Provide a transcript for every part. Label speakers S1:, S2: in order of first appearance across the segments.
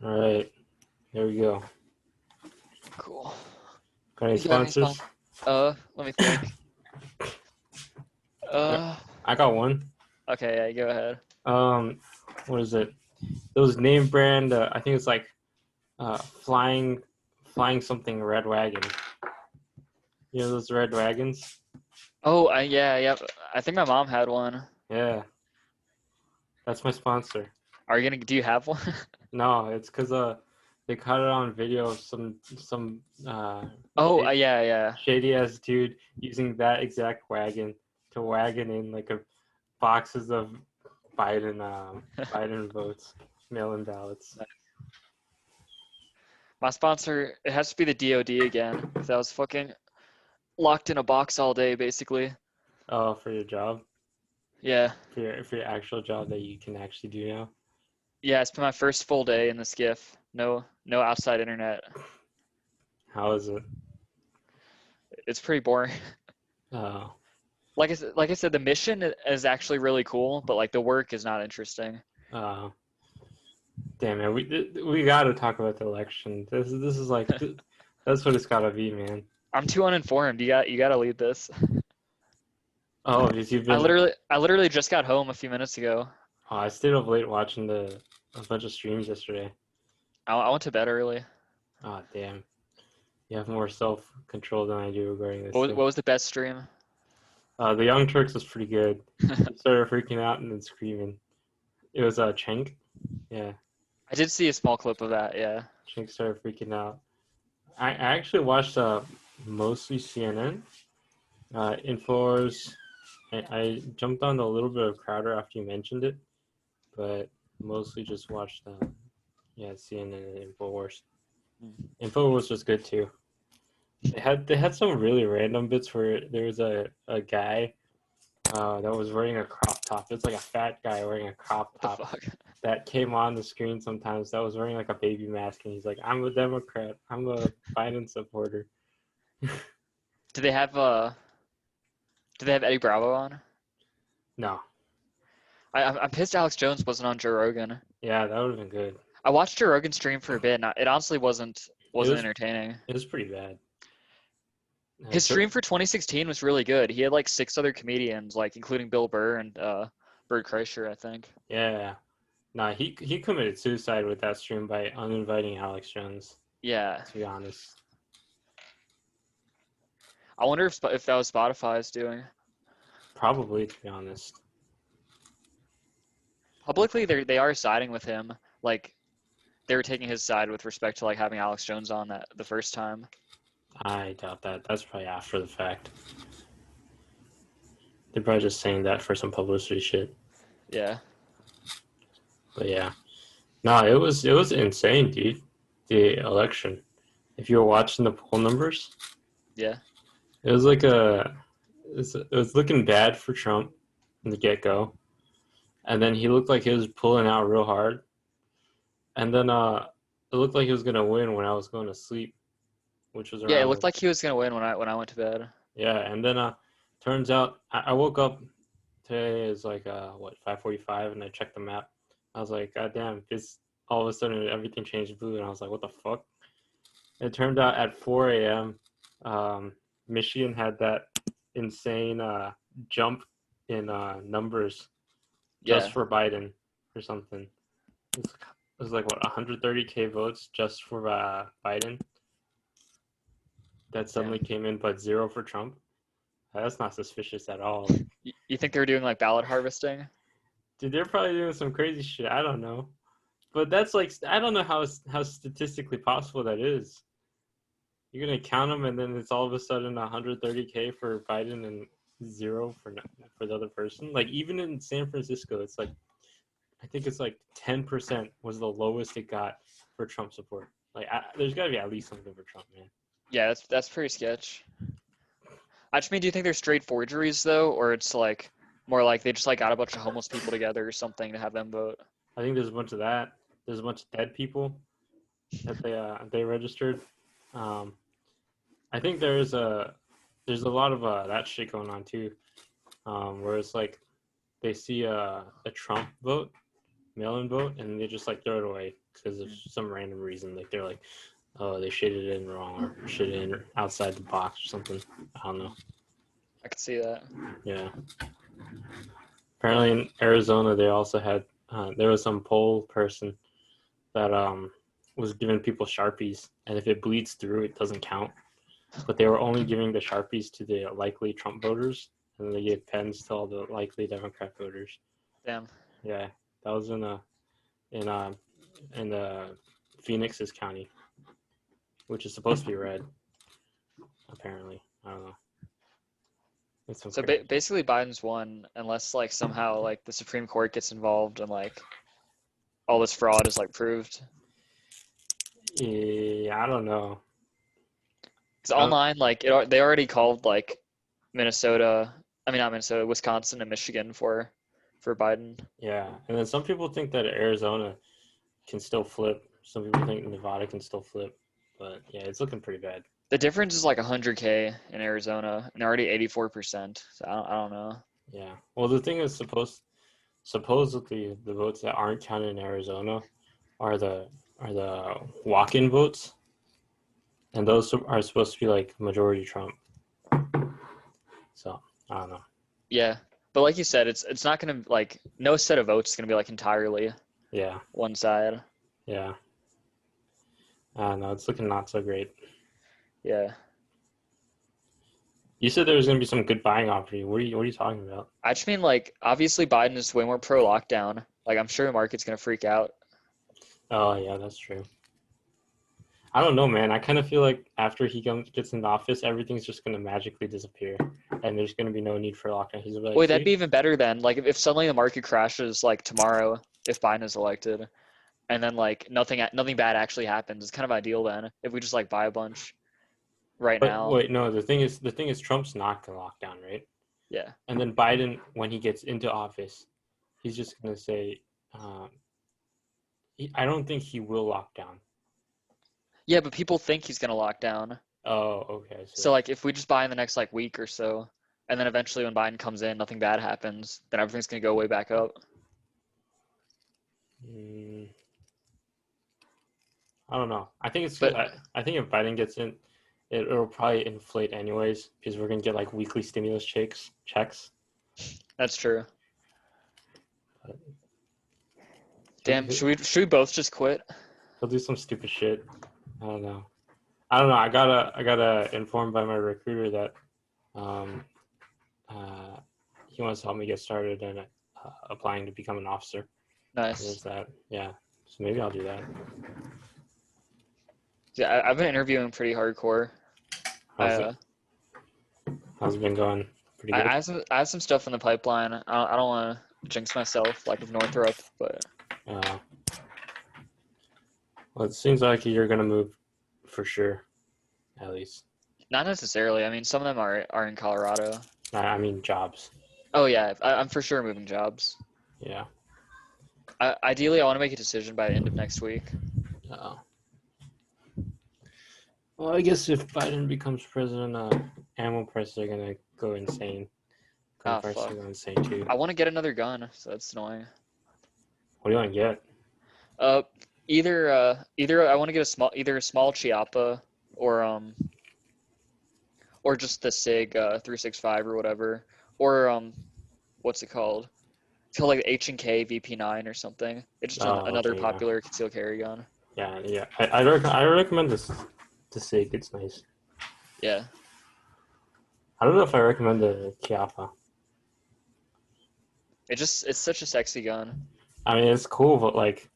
S1: All right, here we go.
S2: Cool.
S1: Got any
S2: You got any
S1: sponsors?
S2: Let me think.
S1: Yeah,
S2: Uh,
S1: I got one.
S2: okay, yeah, go ahead.
S1: Um, what is it? Those name brand. I think it's like flying something red wagon. You know those red wagons?
S2: Oh, yeah. I think my mom had one.
S1: Yeah, that's my sponsor.
S2: Do you have one?
S1: No, it's because they caught it on video of some
S2: Oh, yeah.
S1: shady ass dude using that exact wagon to wagon in like a boxes of Biden votes, mail-in ballots.
S2: My sponsor, it has to be the DOD again, because I was fucking locked in a box all day, basically.
S1: Oh, for your job,
S2: Yeah.
S1: for your actual job that you can actually do now.
S2: Yeah, it's been my first full day in the skiff. No outside internet.
S1: How is it?
S2: It's pretty boring.
S1: Oh,
S2: Like I said, the mission is actually really cool, but like the work is not interesting.
S1: uh, damn it. We got to talk about the election. This is like that's what it's got to be, man.
S2: I'm too uninformed. You gotta lead this.
S1: Oh, because you've
S2: I
S1: been.
S2: literally I literally just got home a few minutes ago.
S1: Oh, I stayed up late watching a bunch of streams yesterday.
S2: I went to bed early.
S1: Oh, damn. You have more self control than I do regarding this
S2: What
S1: thing.
S2: was the best stream?
S1: The Young Turks was pretty good. He started freaking out and then screaming. It was Cenk. Yeah,
S2: I did see a small clip of that. Yeah.
S1: Cenk started freaking out. I actually watched mostly CNN, Infowars. I jumped on a little bit of Crowder after you mentioned it, but mostly just watched CNN and Infowars. Infowars was good too. They had some really random bits where there was a guy that was wearing a crop top. It's like a fat guy wearing a crop
S2: What the
S1: top
S2: fuck?
S1: that came on the screen sometimes that was wearing like a baby mask, and he's like, I'm a Democrat. I'm a Biden supporter.
S2: Did they have Eddie Bravo on?
S1: No.
S2: I'm pissed Alex Jones wasn't on Joe Rogan.
S1: Yeah, that would have been good.
S2: I watched Joe Rogan stream for a bit, and it honestly
S1: It
S2: wasn't
S1: was
S2: entertaining.
S1: it was pretty bad.
S2: His stream for 2016 was really good. He had like 6 other comedians, like including Bill Burr and Bert Kreischer, I think.
S1: Yeah. Nah, he committed suicide with that stream by uninviting Alex Jones,
S2: Yeah.
S1: to be honest.
S2: I wonder if that was Spotify's doing.
S1: Probably, to be honest.
S2: Publicly, they are siding with him. Like they were taking his side with respect to like having Alex Jones on that the first time.
S1: I doubt that. That's probably after the fact. They're probably just saying that for some publicity shit.
S2: Yeah.
S1: But yeah. No, it was insane, dude. The election. If you were watching the poll numbers,
S2: Yeah.
S1: it was like it was looking bad for Trump in the get go, and then he looked like he was pulling out real hard, and then it looked like he was gonna win when I was going to sleep, which was
S2: Yeah, it
S1: around
S2: looked
S1: like
S2: like he was gonna win when I went to bed.
S1: yeah, and then turns out I woke up today is like 5:45, and I checked the map. I was like, God damn, this all of a sudden everything changed blue, and I was like, what the fuck? It turned out at 4 a.m. Michigan had that insane jump in numbers just
S2: Yeah.
S1: for Biden or something. It was like what 130K votes just for Biden that suddenly
S2: Damn.
S1: came in, but zero for Trump. That's not suspicious at all.
S2: You think they were doing like ballot harvesting?
S1: Dude, they're probably doing some crazy shit. I don't know, but that's like I don't know how statistically possible that is. You're gonna count them, and then it's all of a sudden 130K for Biden and zero for the other person. Like even in San Francisco, it's like I think it's like 10% was the lowest it got for Trump support. Like there's got to be at least something for Trump, man.
S2: Yeah, that's pretty sketch. I just mean, do you think they're straight forgeries though, or it's like more like they just like got a bunch of homeless people together or something to have them vote?
S1: I think there's a bunch of that. There's a bunch of dead people that they registered. Um, I think there's a lot of that shit going on too, where it's like they see a Trump vote, mail-in vote, and they just like throw it away. because of some random reason. Like they're like, oh, they shaded it in wrong or shaded it in outside the box or something. I don't know.
S2: I could see that.
S1: Yeah. Apparently in Arizona, they also had there was some poll person that was giving people Sharpies, and if it bleeds through, it doesn't count. But they were only giving the Sharpies to the likely Trump voters, and then they gave pens to all the likely Democrat voters.
S2: Damn.
S1: Yeah, that was in Phoenix's county, which is supposed to be red. Apparently, I don't know. It's so
S2: So
S1: crazy.
S2: basically, Biden's won unless like somehow like the Supreme Court gets involved and like all this fraud is like proved.
S1: Yeah, I don't know.
S2: Because online, like they already called like Minnesota. I mean, not Minnesota, Wisconsin, and Michigan for Biden.
S1: Yeah, and then some people think that Arizona can still flip. Some people think Nevada can still flip, but yeah, it's looking pretty bad.
S2: The difference is like 100K in Arizona, and they're already 84%. So I don't know.
S1: Yeah. Well, the thing is, supposedly the votes that aren't counted in Arizona are the walk-in votes, and those are supposed to be like majority Trump. So I don't know.
S2: Yeah, but like you said, it's not gonna like no set of votes is gonna be like entirely
S1: Yeah.
S2: one side.
S1: Yeah. I don't know. It's looking not so great.
S2: Yeah.
S1: You said there was going to be some good buying opportunity. What are you talking about?
S2: I just mean like obviously Biden is way more pro lockdown. Like I'm sure the market's gonna freak out.
S1: Oh yeah, that's true. I don't know, man. I kind of feel like after he gets into office, everything's just going to magically disappear, and there's going to be no need for lockdown. He's like,
S2: Wait, that'd be even better then. Like if suddenly the market crashes like tomorrow if Biden is elected, and then like nothing bad actually happens. It's kind of ideal then if we just like buy a bunch right
S1: But
S2: now.
S1: wait, no. The thing is, Trump's not going to lock down, right?
S2: Yeah.
S1: And then Biden, when he gets into office, he's just going to say, I don't think he will lock down.
S2: Yeah, but people think he's gonna lock down.
S1: Oh, okay.
S2: So like if we just buy in the next like week or so, and then eventually when Biden comes in, nothing bad happens, then everything's gonna go way back up.
S1: I don't know. I think
S2: But
S1: I think if Biden gets in, it'll probably inflate anyways because we're gonna get like weekly stimulus checks.
S2: that's true.
S1: But
S2: Damn, should we both just quit?
S1: he'll do some stupid shit. I don't know. I got informed by my recruiter that um, he wants to help me get started in applying to become an officer.
S2: Nice.
S1: There's that. Yeah. So maybe I'll do that.
S2: Yeah, I've been interviewing pretty hardcore.
S1: How's it been going? Pretty good.
S2: I have some stuff in the pipeline. I don't want to jinx myself like with Northrop, but
S1: Well, it seems like you're gonna move for sure, at least.
S2: not necessarily. I mean, some of them are in Colorado.
S1: I mean jobs.
S2: Oh yeah, I'm for sure moving jobs.
S1: Yeah.
S2: Ideally, I want to make a decision by the end of next week.
S1: Well, I guess if Biden becomes president, ammo prices are gonna go insane. Gun prices
S2: Fuck.
S1: are going insane too.
S2: I want to get another gun, so that's annoying.
S1: What do you want to get?
S2: Either I want to get either a small Chiappa or just the Sig 365 or whatever, or what's it called? It's called like H&K VP9 or something. It's just another
S1: okay,
S2: popular concealed carry gun.
S1: Yeah. I recommend this. The Sig, it's nice.
S2: Yeah.
S1: I don't know if I recommend the Chiappa.
S2: It's such a sexy gun.
S1: I mean, it's cool, but like,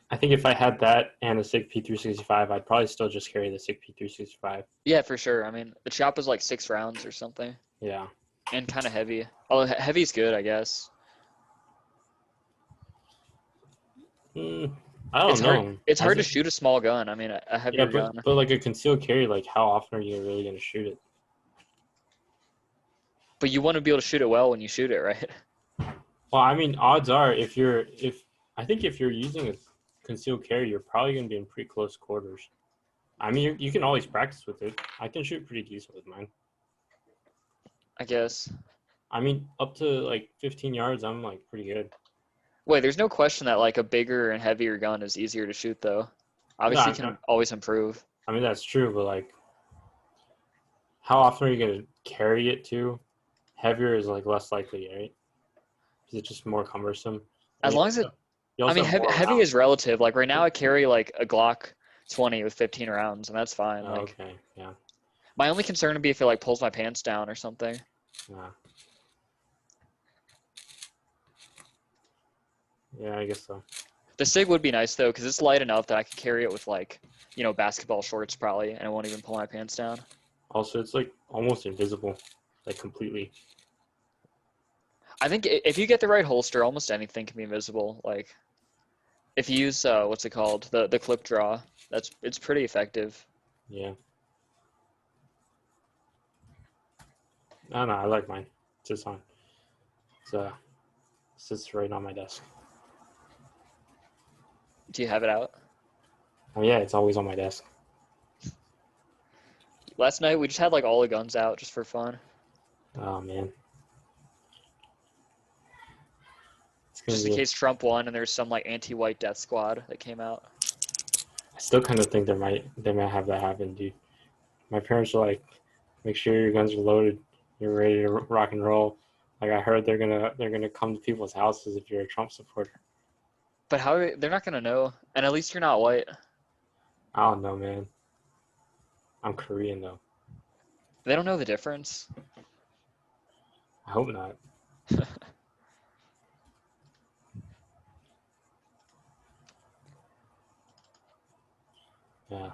S1: I think if I had that and a Sig P365, I'd probably still just carry the Sig P365.
S2: Yeah, for sure. I mean, the Chiappa's like 6 rounds or something.
S1: Yeah.
S2: And kind of heavy. Although heavy's good, I guess.
S1: I don't know.
S2: It's hard to shoot a small gun. I mean, a heavier gun.
S1: But like a concealed carry, like how often are you really gonna shoot it?
S2: But you want to be able to shoot it well when you shoot it, right?
S1: Well, I mean, odds are if you're using a concealed carry, you're probably gonna be in pretty close quarters. I mean, you can always practice with it. I can shoot pretty decent with mine.
S2: I guess.
S1: I mean, up to like 15 yards, I'm like pretty good.
S2: Wait, there's no question that like a bigger and heavier gun is easier to shoot though.
S1: No,
S2: Obviously, you can always improve.
S1: I mean that's true, but like, how often are you gonna carry it to? Heavier is like less likely, right? Is it just more cumbersome? And
S2: As long as it,
S1: you
S2: I
S1: also
S2: mean,
S1: have more
S2: heavy
S1: rounds.
S2: is relative. Like right now, I carry like a Glock 20 with 15 rounds, and that's fine.
S1: Oh,
S2: Like
S1: okay, yeah,
S2: my only concern would be if it like pulls my pants down or something.
S1: yeah, yeah. I guess so.
S2: The SIG would be nice though, because it's light enough that I could carry it with like, basketball shorts probably, and it won't even pull my pants down.
S1: Also, it's like almost invisible, like completely.
S2: I think if you get the right holster, almost anything can be invisible. Like if you use what's it called, the clip draw, it's pretty effective.
S1: Yeah. No, no, I like mine. It's just on. It's sits right on my desk.
S2: Do you have it out?
S1: Oh yeah, it's always on my desk.
S2: Last night we just had like all the guns out just for fun,
S1: Oh man, it's gonna
S2: just in
S1: be.
S2: case Trump won and there's some like anti-white death squad that came out.
S1: I still kind of think they might have that happen, dude. My parents are like, make sure your guns are loaded, you're ready to rock and roll. Like I heard they're gonna come to people's houses if you're a Trump supporter.
S2: But they're not gonna know, and at least you're not white.
S1: I don't know, man. I'm Korean though.
S2: They don't know the difference.
S1: I hope not. Yeah,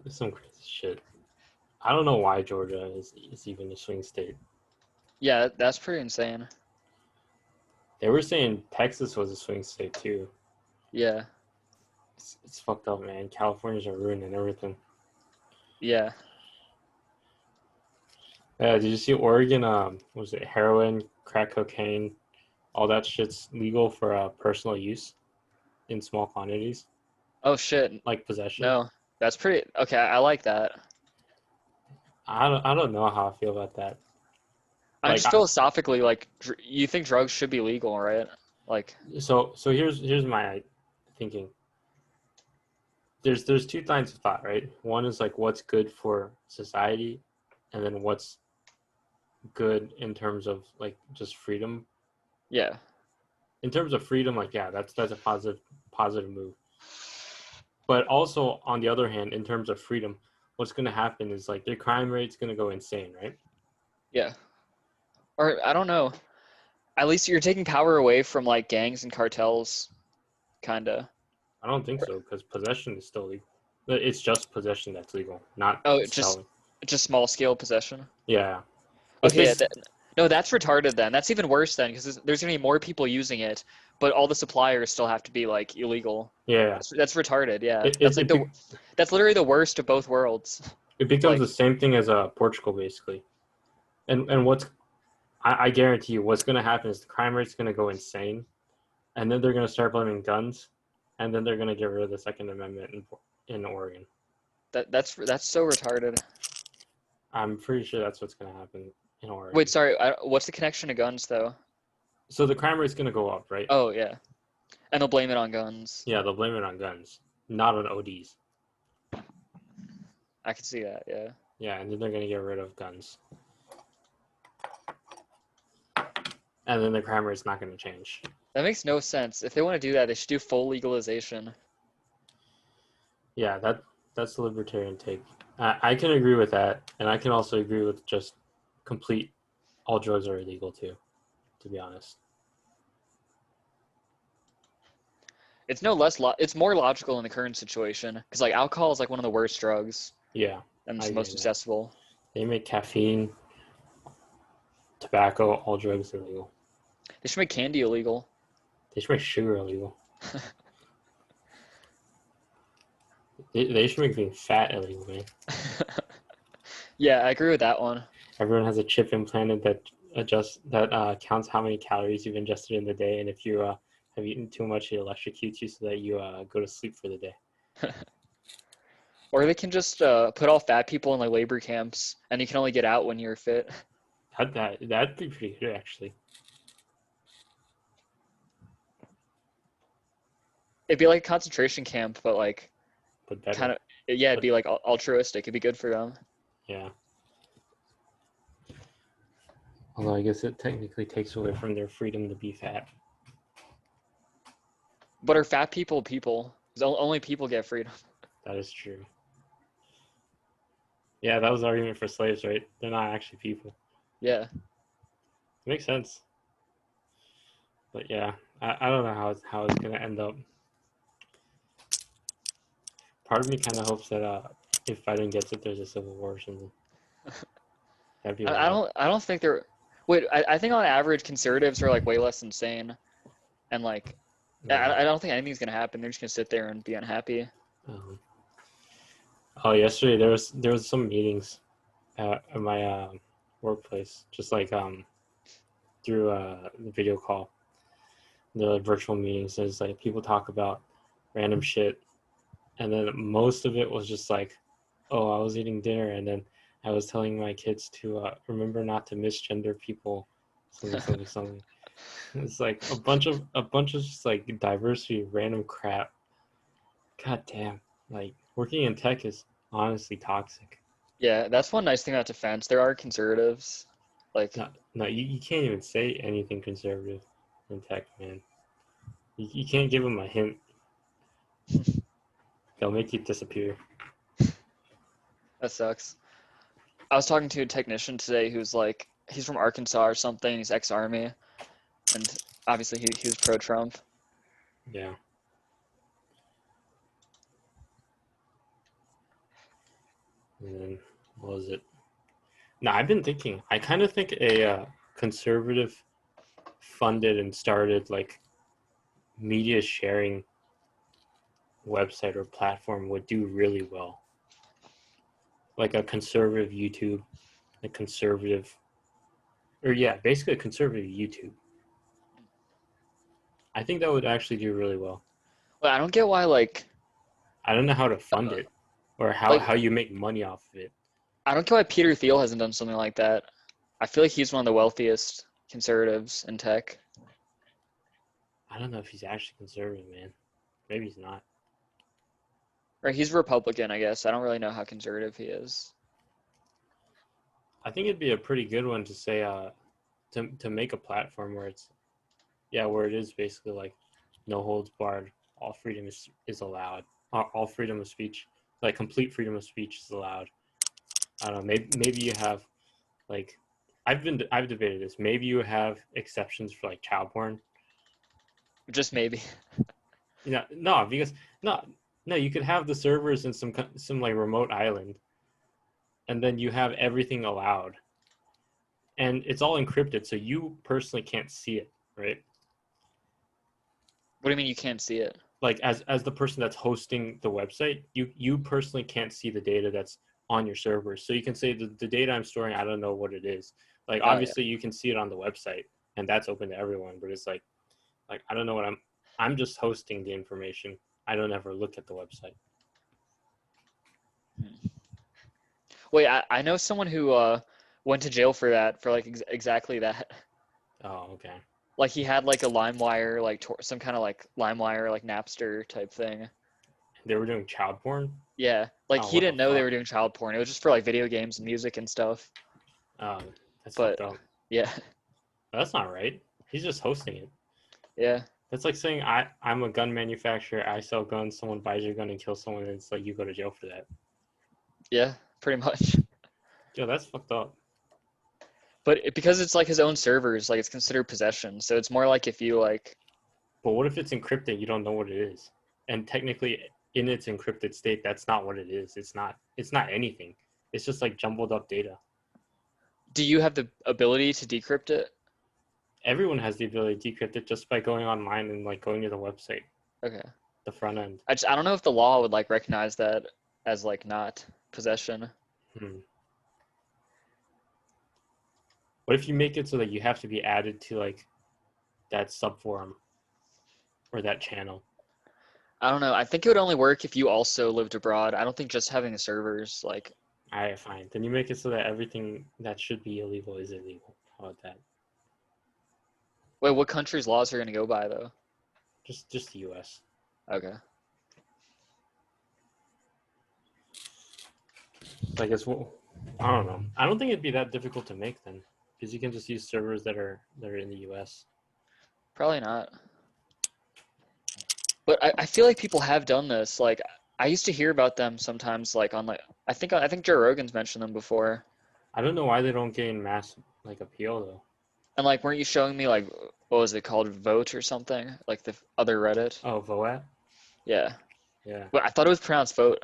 S1: it's some crazy shit. I don't know why Georgia is even a swing state.
S2: Yeah, that's pretty insane.
S1: They were saying Texas was a swing state too.
S2: Yeah,
S1: It's fucked up, man. California's are ruining everything.
S2: yeah.
S1: Did you see Oregon? Was it heroin, crack cocaine, all that shit's legal for personal use in small quantities,
S2: Oh shit.
S1: like possession.
S2: No, that's pretty. Okay, I like that.
S1: I don't know how I feel about that.
S2: I mean,
S1: Like,
S2: just philosophically, like, you think drugs should be legal, right? Like,
S1: so here's my thinking. There's two lines of thought, right? One is like what's good for society, and then what's good in terms of like just freedom.
S2: yeah,
S1: In terms of freedom, like yeah, that's a positive move. But also on the other hand, in terms of freedom, what's going to happen is like their crime rate's going to go insane, right?
S2: yeah. Or I don't know. At least you're taking power away from like gangs and cartels, kinda.
S1: I don't think so because possession is still legal. It's just possession that's legal, not
S2: Oh,
S1: selling.
S2: just small scale possession.
S1: Yeah, it's
S2: Okay,
S1: basically
S2: no, that's retarded then. That's even worse then because there's gonna be more people using it, but all the suppliers still have to be like illegal.
S1: yeah.
S2: That's retarded. Yeah,
S1: It
S2: that's like
S1: it, be,
S2: that's literally the worst of both worlds.
S1: it becomes
S2: Like,
S1: the same thing as Portugal basically, and what's I guarantee you what's going to happen is the crime rate's going to go insane, and then they're going to start blaming guns, and then they're going to get rid of the Second Amendment in Oregon.
S2: that's so retarded.
S1: I'm pretty sure that's what's going to happen in Oregon.
S2: Wait, sorry. What's the connection to guns though?
S1: So the crime rate's going to go up, right?
S2: Oh yeah, and they'll blame it on guns.
S1: Yeah, they'll blame it on guns, not on ODs.
S2: I can see that. Yeah.
S1: Yeah, and then they're going to get rid of guns. And then the crime rate's not going to change.
S2: That makes no sense. If they want to do that, they should do full legalization.
S1: Yeah, that's the libertarian take. I can agree with that, and I can also agree with just complete all drugs are illegal too, to be honest.
S2: It's no less it's more logical in the current situation because like alcohol is like one of the worst drugs
S1: Yeah,
S2: and
S1: I
S2: it's the
S1: agree
S2: most
S1: with that.
S2: accessible.
S1: They make caffeine, tobacco, all drugs illegal.
S2: They should make candy illegal.
S1: They should make sugar illegal. They should make being fat illegal, man.
S2: Yeah, I agree with that one.
S1: Everyone has a chip implanted that counts how many calories you've ingested in the day, and if you have eaten too much, it electrocutes you so that you go to sleep for the day.
S2: Or they can just put all fat people in like labor camps and you can only get out when you're fit.
S1: That'd be pretty good actually.
S2: It'd be like a concentration camp, but like
S1: But better.
S2: kind of yeah, it'd
S1: But
S2: be like altruistic. It'd be good for them.
S1: yeah. Although I guess it technically takes away from their freedom to be fat.
S2: But are fat people people? 'Cause only people get freedom.
S1: That is true. Yeah, that was the argument for slaves, right? They're not actually people.
S2: Yeah.
S1: It makes sense. But yeah, I don't know how it's gonna end up. Part of me kind of hopes that if Biden gets it, there's a civil war or something. That'd be wild.
S2: I don't think they're. Wait, I think on average conservatives are like way less insane, and like
S1: Yeah.
S2: I don't think anything's gonna happen. They're just gonna sit there and be unhappy.
S1: Oh, yesterday there was some meetings at my workplace, just like through the video call. They're like virtual meetings. There's like people talk about random shit, and then most of it was just like, oh, I was eating dinner, and then I was telling my kids to remember not to misgender people, something. It's like a bunch of just like diversity, random crap. God damn, like working in tech is honestly toxic.
S2: Yeah, that's one nice thing about defense. There are conservatives, like
S1: No, you can't even say anything conservative in tech, man. You can't give them a hint. They'll make you disappear.
S2: that sucks. I was talking to a technician today who's like he's from Arkansas or something. He's ex-army, and obviously he was pro-Trump.
S1: Yeah. And then what was it? No, I've been thinking. I kind of think a conservative funded and started like media sharing website or platform would do really well. Like a conservative YouTube, a conservative, or yeah, basically a conservative YouTube. I think that would actually do really well.
S2: But I don't get why like
S1: I don't know how to fund it or
S2: like
S1: how you make money off of it.
S2: I don't get why Peter Thiel hasn't done something like that. I feel like he's one of the wealthiest conservatives in tech.
S1: I don't know if he's actually conservative, man. Maybe he's not.
S2: Or he's Republican, I guess. I don't really know how conservative he is.
S1: I think it'd be a pretty good one to say to make a platform where it's where it is basically like no holds barred, all freedom is allowed. All freedom of speech, like complete freedom of speech is allowed. I don't know, maybe you have like I've debated this. Maybe you have exceptions for like child porn.
S2: Just maybe.
S1: No, because no, you could have the servers in some like remote island, and then you have everything allowed, and it's all encrypted, so you personally can't see it, right?
S2: What do you mean you can't see it?
S1: Like as the person that's hosting the website, you personally can't see the data that's on your servers. So you can say the data I'm storing, I don't know what it is. Like obviously you can see it on the website, and that's open to everyone, but it's like I don't know what I'm just hosting the information. I don't ever look at the website.
S2: Wait, I know someone who went to jail for that, for like exactly that.
S1: Oh, okay.
S2: Like he had like a LimeWire, like some kind of like LimeWire, like Napster type thing.
S1: They were doing child porn?
S2: Yeah, like
S1: Oh,
S2: he
S1: what the
S2: didn't know they
S1: fuck?
S2: were doing child porn. It was just for like video games and music and stuff.
S1: Oh, that's
S2: But
S1: fucked up.
S2: yeah,
S1: That's not right. He's just hosting it.
S2: yeah,
S1: That's like saying I'm a gun manufacturer, I sell guns, someone buys your gun and kills someone, and it's like you go to jail for that.
S2: yeah, pretty much.
S1: Yo, that's fucked up.
S2: But because it's like his own servers, like it's considered possession. So it's more like if you like,
S1: But what if it's encrypted, you don't know what it is? And technically in its encrypted state, that's not what it is. It's not anything. It's just like jumbled up data.
S2: do you have the ability to decrypt it?
S1: Everyone has the ability to decrypt it just by going online and like going to the website,
S2: Okay.
S1: the front end.
S2: I don't know if the law would like recognize that as like not possession.
S1: Hmm. What if you make it so that you have to be added to like that subforum or that channel?
S2: I don't know. I think it would only work if you also lived abroad. I don't think just having the servers like
S1: Alright, fine. Then you make it so that everything that should be illegal is illegal. How about that?
S2: Wait, what country's laws are gonna go by though?
S1: Just the U.S.
S2: Okay.
S1: Like I don't know. I don't think it'd be that difficult to make then, because you can just use servers that are in the U.S.
S2: Probably not. But I feel like people have done this. Like I used to hear about them sometimes, like on like I think Joe Rogan's mentioned them before.
S1: I don't know why they don't gain mass like appeal though.
S2: And like, weren't you showing me like what was it called, Vote or something? Like the other Reddit?
S1: Oh, Voat?
S2: Yeah.
S1: Yeah,
S2: But I thought it was pronounced Vote.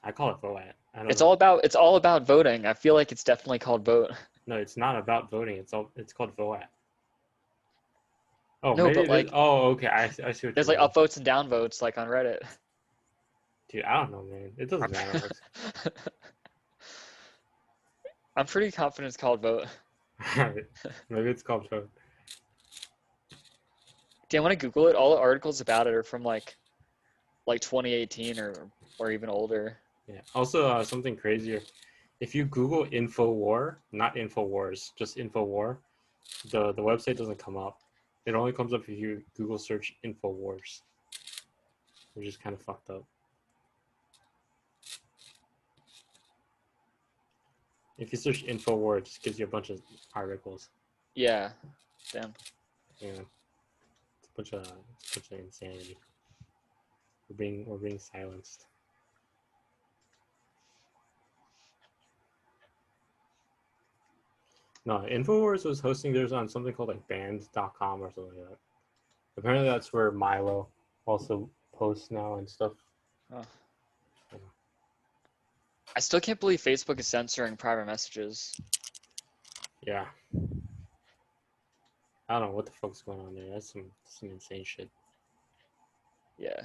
S1: I call it Voat. I don't
S2: It's
S1: know.
S2: all about voting. I feel like it's definitely called Vote.
S1: No, it's not about voting. It's called Voat. Oh,
S2: No,
S1: maybe
S2: but
S1: it is.
S2: like
S1: Oh, okay. I see what you
S2: there's like
S1: mean.
S2: upvotes and downvotes like on Reddit.
S1: Dude, I don't know, man. It doesn't matter.
S2: I'm pretty confident it's called Vote.
S1: Maybe it's called Voat.
S2: Do you want to Google it? All the articles about it are from like 2018 or even older.
S1: Yeah. Also, something crazier. If you Google InfoWar, not InfoWars, just InfoWar, the website doesn't come up. It only comes up if you Google search InfoWars, which is kind of fucked up. If you search InfoWar, it just gives you a bunch of articles.
S2: Yeah. Damn.
S1: Yeah. It's a bunch of insanity. We're being silenced. No, InfoWars was hosting theirs on something called like band.com or something like that. Apparently that's where Milo also posts now and stuff.
S2: Oh. I still can't believe Facebook is censoring private messages.
S1: Yeah. I don't know what the fuck's going on there. That's some insane shit.
S2: Yeah.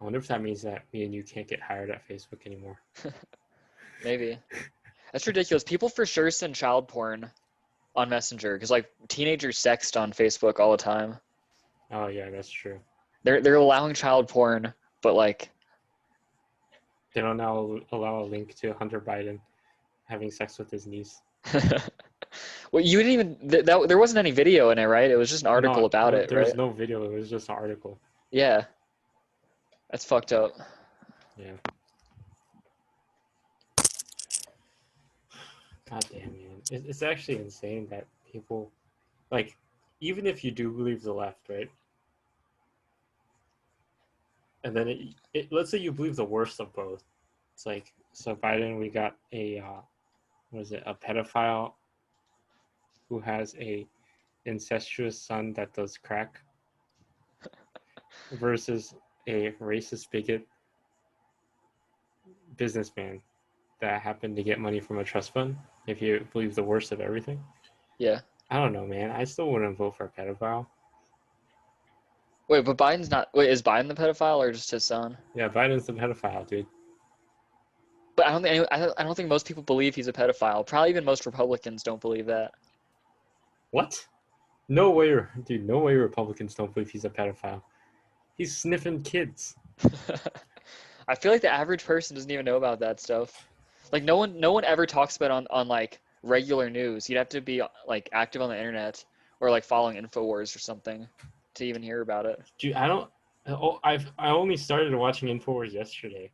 S1: I wonder if that means that me and you can't get hired at Facebook anymore.
S2: Maybe. That's ridiculous. People for sure send child porn on Messenger because like teenagers sext on Facebook all the time.
S1: Oh yeah, that's true.
S2: They're allowing child porn, but like
S1: They don't now allow a link to Hunter Biden having sex with his niece.
S2: well, you didn't even there wasn't any video in it, right? It was just an article about it,
S1: there was
S2: right?
S1: no video. It was just an article.
S2: Yeah. That's fucked up.
S1: Yeah. God damn, man. It's actually insane that people, like, even if you do believe the left, right? And then let's say you believe the worst of both. It's like, so Biden, we got a, a pedophile who has a incestuous son that does crack versus a racist bigot businessman that happened to get money from a trust fund, if you believe the worst of everything.
S2: Yeah.
S1: I don't know, man. I still wouldn't vote for a pedophile.
S2: Wait, but Biden's not. Wait, is Biden the pedophile or just his son?
S1: Yeah, Biden's the pedophile, dude.
S2: But I don't think most people believe he's a pedophile. Probably even most Republicans don't believe that.
S1: What? No way, dude. No way Republicans don't believe he's a pedophile. He's sniffing kids.
S2: I feel like the average person doesn't even know about that stuff. Like no one ever talks about it on like regular news. You'd have to be like active on the internet or like following InfoWars or something to even hear about it.
S1: Dude, I don't. I only started watching InfoWars yesterday.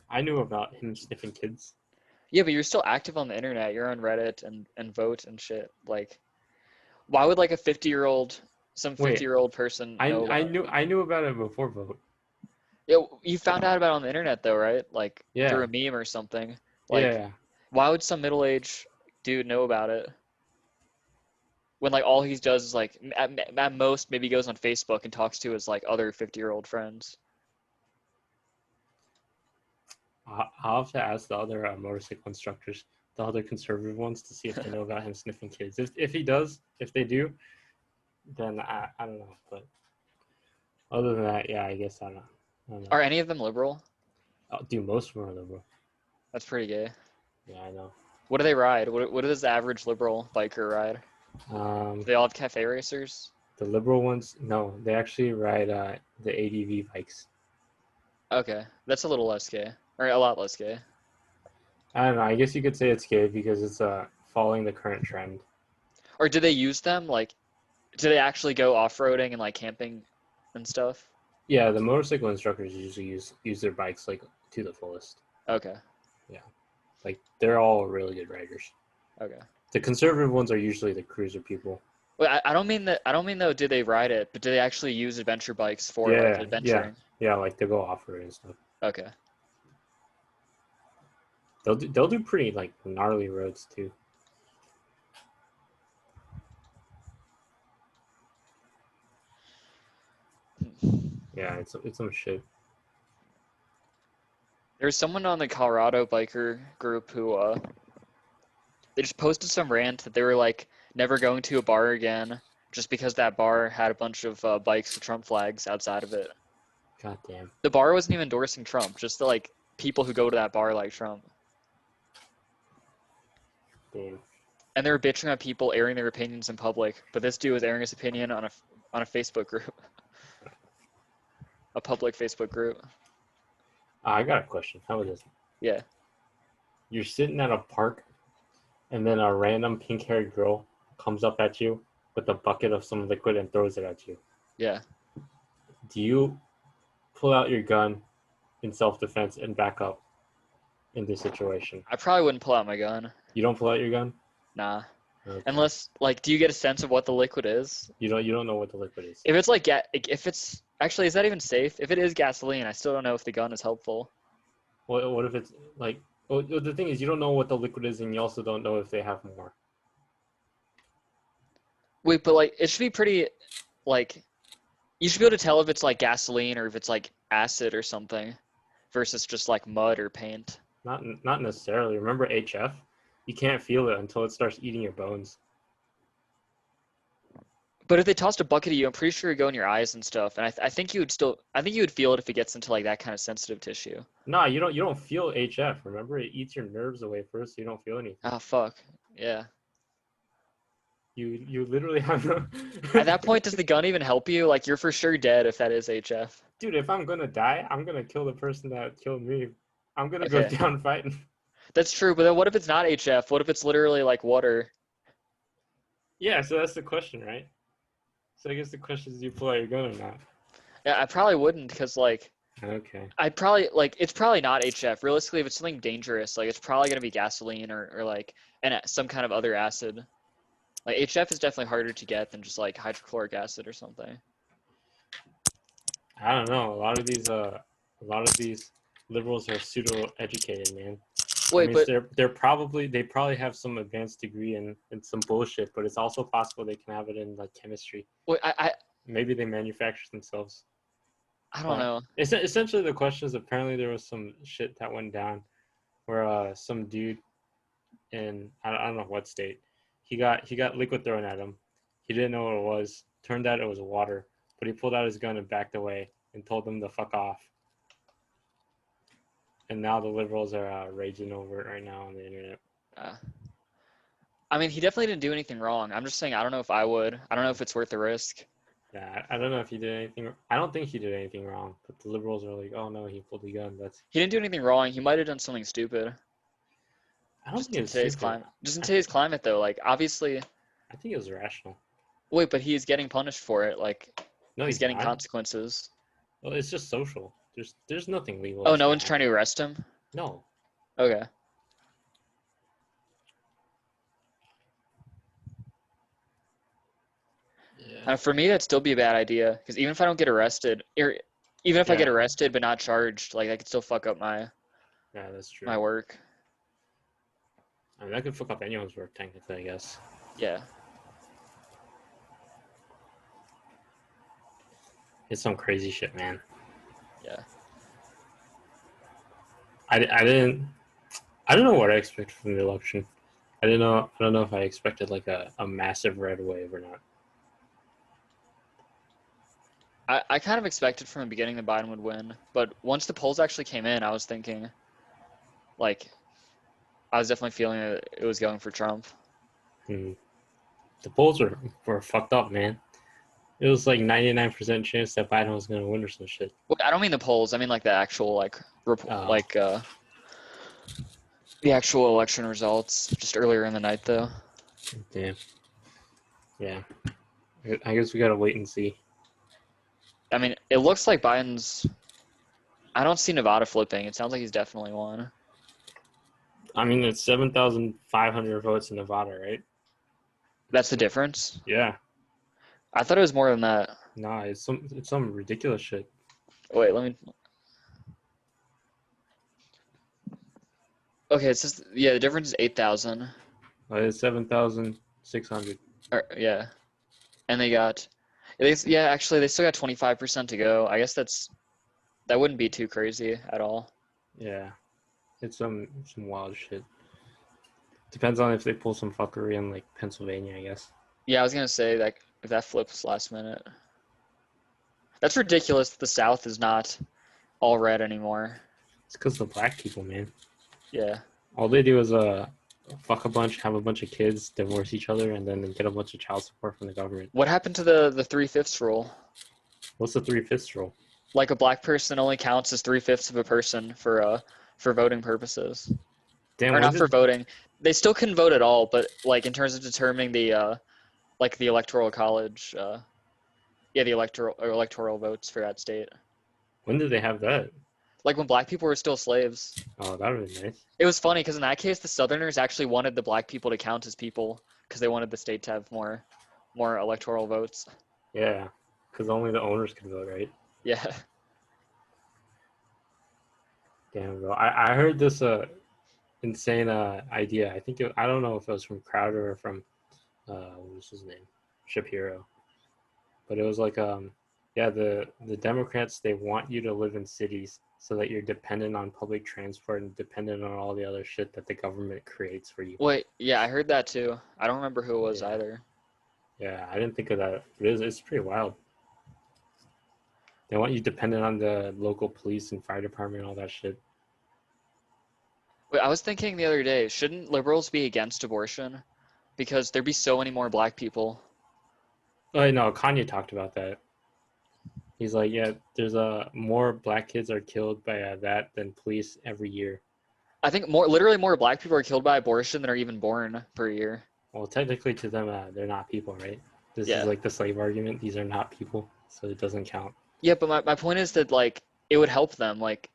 S1: I knew about him sniffing kids.
S2: Yeah, but you're still active on the internet. You're on Reddit and Vote and shit. Like, why would like a 50-year-old person know about it?
S1: I knew about it before Vote.
S2: Yeah, you found out about it on the internet though, right? Like through
S1: Yeah.
S2: a meme or something. Like,
S1: Yeah.
S2: why would some middle-aged dude know about it? When like all he does is like at most maybe goes on Facebook and talks to his like other 50-year-old friends.
S1: I'll have to ask the other motorcycle instructors, the other conservative ones, to see if they know about him sniffing kids. If he does, if they do, then I don't know. But other than that, yeah, I guess I don't know.
S2: Are any of them liberal?
S1: Dude, most of them are liberal.
S2: That's pretty gay.
S1: Yeah, I know.
S2: What do they ride? What does the average liberal biker ride? Do they all have cafe racers?
S1: The liberal ones, no, they actually ride the ADV bikes.
S2: Okay, that's a little less gay. or a lot less gay.
S1: I don't know. I guess you could say it's gay because it's following the current trend.
S2: Or do they use them? Like, do they actually go off-roading and like camping and stuff?
S1: Yeah, the motorcycle instructors usually use their bikes like to the fullest.
S2: Okay.
S1: Yeah, like they're all really good riders.
S2: Okay.
S1: The conservative ones are usually the cruiser people.
S2: Wait, I don't mean that. I don't mean though. Do they ride it? But do they actually use adventure bikes for like
S1: Yeah, yeah,
S2: adventuring?
S1: yeah. Like they go off road and stuff.
S2: Okay.
S1: They'll do pretty like gnarly roads too. Yeah, it's some shit.
S2: There's someone on the Colorado biker group who they just posted some rant that they were like never going to a bar again just because that bar had a bunch of bikes with Trump flags outside of it.
S1: God damn.
S2: The bar wasn't even endorsing Trump, just the like people who go to that bar like Trump.
S1: Damn.
S2: And they were bitching about people airing their opinions in public, but this dude was airing his opinion on a Facebook group, a public Facebook group.
S1: I got a question. How is this?
S2: Yeah.
S1: You're sitting at a park, and then a random pink-haired girl comes up at you with a bucket of some liquid and throws it at you.
S2: Yeah.
S1: Do you pull out your gun in self-defense and back up in this situation?
S2: I probably wouldn't pull out my gun.
S1: You don't pull out your gun?
S2: Nah.
S1: Okay.
S2: Unless, like, do you get a sense of what the liquid is?
S1: You don't know what the liquid is.
S2: If it's like, if it's actually, is that even safe? If it is gasoline, I still don't know if the gun is helpful.
S1: What if it's like? Well, the thing is, you don't know what the liquid is, and you also don't know if they have more.
S2: Wait, but like, it should be pretty, like, you should be able to tell if it's like gasoline or if it's like acid or something, versus just like mud or paint.
S1: Not necessarily. Remember HF? You can't feel it until it starts eating your bones.
S2: But if they tossed a bucket at you, I'm pretty sure it would go in your eyes and stuff. And I think you would still, I think you would feel it if it gets into like that kind of sensitive tissue.
S1: No, you don't feel HF. Remember, it eats your nerves away first, so you don't feel anything.
S2: Ah, fuck. Yeah.
S1: You literally have no.
S2: At that point, does the gun even help you? Like, you're for sure dead if that is HF.
S1: Dude, if I'm gonna die, I'm gonna kill the person that killed me. I'm gonna go
S2: Okay.
S1: down fighting.
S2: That's true, but then what if it's not HF? What if it's literally like water?
S1: Yeah, so that's the question, right? So I guess the question is, do you pull out your gun or not?
S2: Yeah, I probably wouldn't because like
S1: Okay.
S2: I'd probably like it's probably not HF. Realistically, if it's something dangerous, like it's probably gonna be gasoline or like some kind of other acid. Like HF is definitely harder to get than just like hydrochloric acid or something.
S1: I don't know. A lot of these liberals are pseudo-educated, man.
S2: Wait, but
S1: they probably have some advanced degree in some bullshit, but it's also possible they can have it in like chemistry.
S2: wait, I
S1: Maybe they manufacture themselves.
S2: I don't know.
S1: Essentially, the question is, apparently there was some shit that went down where some dude in I don't know what state, he got liquid thrown at him. He didn't know what it was. Turned out it was water, but he pulled out his gun and backed away and told them to fuck off. And now the liberals are raging over it right now on the internet.
S2: I mean, he definitely didn't do anything wrong. I'm just saying I don't know if I would. I don't know if it's worth the risk.
S1: Yeah, I don't know if he did anything. I don't think he did anything wrong, but the liberals are like, "Oh no, he pulled the gun."
S2: He didn't do anything wrong. He might have done something stupid.
S1: I don't
S2: Just
S1: think
S2: in
S1: it's
S2: today's
S1: stupid.
S2: climate. Just in today's climate, though, like obviously.
S1: I think it was rational.
S2: Wait, but he's getting punished for it. Like
S1: No,
S2: he's
S1: he's
S2: getting
S1: not.
S2: consequences.
S1: Well, it's just social. There's nothing legal.
S2: Oh, no one's trying to arrest him?
S1: No.
S2: Okay.
S1: Yeah.
S2: For me, that'd still be a bad idea because even if I don't get arrested, or even if I get
S1: Yeah.
S2: arrested but not charged, like that could still fuck up my
S1: Yeah, that's true.
S2: my work.
S1: I mean, that could fuck up anyone's work, technically, I guess.
S2: Yeah.
S1: It's some crazy shit, man.
S2: Yeah.
S1: I don't know what I expected from the election. I don't know if I expected like a massive red wave or not.
S2: I kind of expected from the beginning that Biden would win, but once the polls actually came in, I was thinking, like, I was definitely feeling that it was going for Trump.
S1: The polls were fucked up, man. It was like 99% chance that Biden was gonna win or some shit.
S2: Well, I don't mean the polls. I mean like the actual
S1: Oh,
S2: the actual election results just earlier in the night though.
S1: damn. Yeah. I guess we gotta wait and see.
S2: I mean, it looks like Biden's. I don't see Nevada flipping. It sounds like he's definitely won.
S1: I mean, it's 7,500 votes in Nevada, right?
S2: That's the difference.
S1: Yeah.
S2: I thought it was more than that.
S1: Nah, it's some ridiculous shit.
S2: Wait, let me. Okay, it's just yeah. The difference is 8,000.
S1: It's 7,600.
S2: Yeah, and they got. Yeah, actually, they still got 25% to go. I guess that wouldn't be too crazy at all.
S1: Yeah. It's some wild shit. Depends on if they pull some fuckery in like Pennsylvania, I guess.
S2: Yeah, I was gonna say that if that flips last minute, that's ridiculous that the South is not all red anymore.
S1: It's because the black people, man.
S2: Yeah.
S1: All they do is fuck a bunch, have a bunch of kids, divorce each other, and then get a bunch of child support from the government.
S2: What happened to the 3/5 rule?
S1: What's the 3/5 rule?
S2: Like a black person only counts as 3/5 of a person for voting purposes,
S1: Damn,
S2: or
S1: when
S2: not for
S1: did
S2: voting. They still couldn't vote at all, but like in terms of determining the electoral college, yeah, the electoral votes for that state.
S1: when did they have that?
S2: Like when black people were still slaves.
S1: Oh, that would be nice.
S2: It was funny because in that case, the Southerners actually wanted the black people to count as people because they wanted the state to have more electoral votes.
S1: Yeah, because only the owners could vote, right?
S2: Yeah.
S1: Damn, bro. I heard this insane idea. I don't know if it was from Crowder or from what was his name, Shapiro, but it was like yeah, the Democrats, they want you to live in cities so that you're dependent on public transport and dependent on all the other shit that the government creates for you.
S2: Wait, yeah, I heard that too. I don't remember who it was
S1: Yeah,
S2: either.
S1: yeah, I didn't think of that. It's pretty wild. They want you dependent on the local police and fire department and all that shit.
S2: Wait, I was thinking the other day, shouldn't liberals be against abortion? Because there'd be so many more black people.
S1: Oh no, Kanye talked about that. He's like, yeah, there's more black kids are killed by that than police every year.
S2: I think literally more black people are killed by abortion than are even born per year.
S1: Well, technically to them, they're not people, right? This is
S2: Yeah.
S1: like the slave argument. These are not people, so it doesn't count.
S2: Yeah, but my point is that like it would help them. Like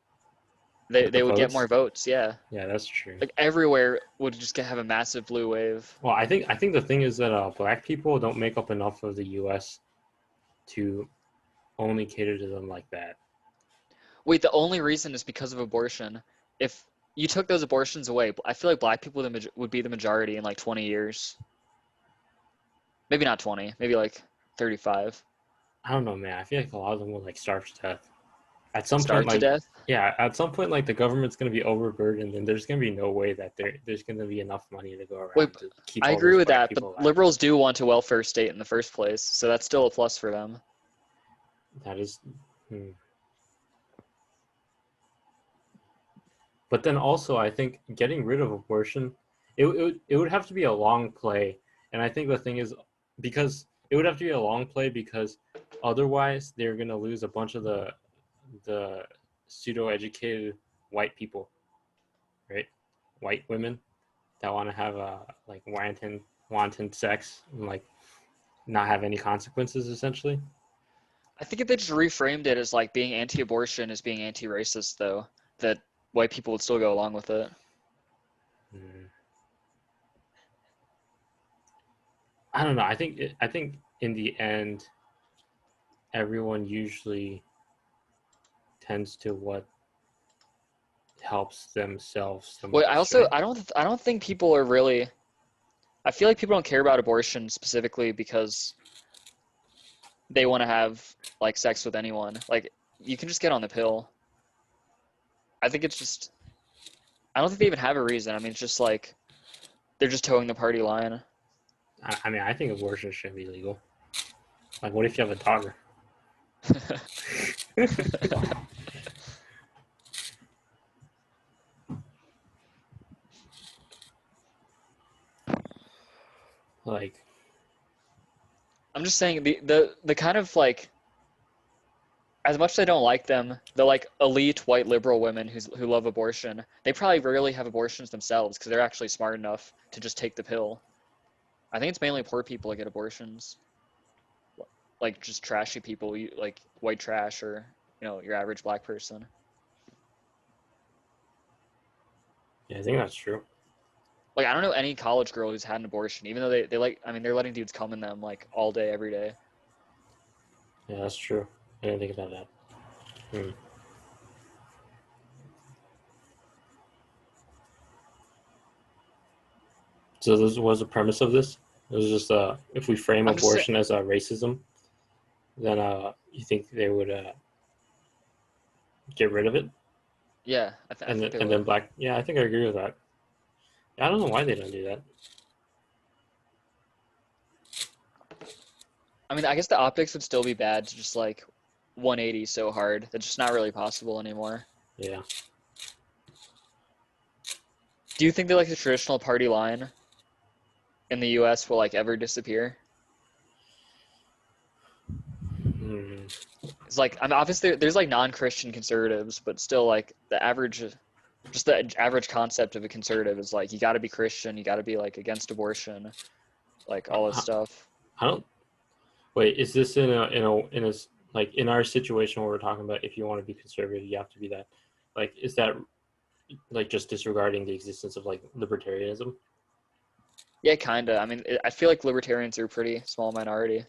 S1: With the
S2: they would get more
S1: votes,
S2: votes. Yeah.
S1: yeah, that's true.
S2: Like everywhere would just have a massive blue wave.
S1: Well, I think the thing is that black people don't make up enough of the U.S. to only cater to them like that.
S2: Wait, the only reason is because of abortion. If you took those abortions away, I feel like black people would be the majority in like 20 years. Maybe not 20, maybe like 35.
S1: I don't know, man. I feel like a lot of them will like starve to death. At some point,
S2: Starved to
S1: like
S2: death?
S1: yeah, at some point, like the government's gonna be overburdened, and there's gonna be no way that there's gonna be enough money to go
S2: Wait,
S1: around to keep
S2: I
S1: all
S2: agree
S1: those
S2: with
S1: black
S2: that, but
S1: people alive.
S2: liberals do want a welfare state in the first place, so that's still a plus for them.
S1: That is, but then also I think getting rid of abortion, it would have to be a long play, and I think the thing is because it would have to be a long play because otherwise they're gonna lose a bunch of the pseudo educated white people, right? White women that want to have like wanton sex and like not have any consequences essentially.
S2: I think if they just reframed it as like being anti-abortion as being anti-racist, though, that white people would still go along with it.
S1: Mm. I don't know. I think in the end, everyone usually tends to what helps themselves the
S2: Well, I
S1: most,
S2: also
S1: right?
S2: I don't think people are really. I feel like people don't care about abortion specifically because they want to have like sex with anyone. Like you can just get on the pill. I think it's just. I don't think they even have a reason. I mean, it's just like they're just towing the party line.
S1: I mean, I think abortion should be legal. Like, what if you have a daughter? Like,
S2: I'm just saying the kind of like, as much as I don't like them, the like elite white liberal women who love abortion, they probably rarely have abortions themselves because they're actually smart enough to just take the pill. I think it's mainly poor people that get abortions, like just trashy people, like white trash or your average black person.
S1: Yeah, I think that's true.
S2: Like I don't know any college girl who's had an abortion, even though they like, I mean, they're letting dudes come in them like all day, every day.
S1: Yeah, that's true. I didn't think about that. Hmm. So this was the premise of this. It was just if we frame
S2: I'm just saying,
S1: abortion as a racism, then you think they would get rid of it,
S2: yeah, I think they
S1: and then
S2: would.
S1: black. Yeah, I think I agree with that. I don't know why they don't do that.
S2: I mean, I guess the optics would still be bad to just like 180 so hard. That's just not really possible anymore.
S1: Yeah.
S2: Do you think that like the traditional party line in the US will like ever disappear?
S1: Hmm.
S2: It's like, I mean, obviously there's like non-Christian conservatives, but still like just the average concept of a conservative is like you got to be Christian, you got to be like against abortion, like all this
S1: I,
S2: stuff.
S1: I don't. Wait, is this in a like in our situation where we're talking about if you want to be conservative, you have to be that? Like, is that like just disregarding the existence of like libertarianism?
S2: Yeah, kinda. I mean, I feel like libertarians are a pretty small minority.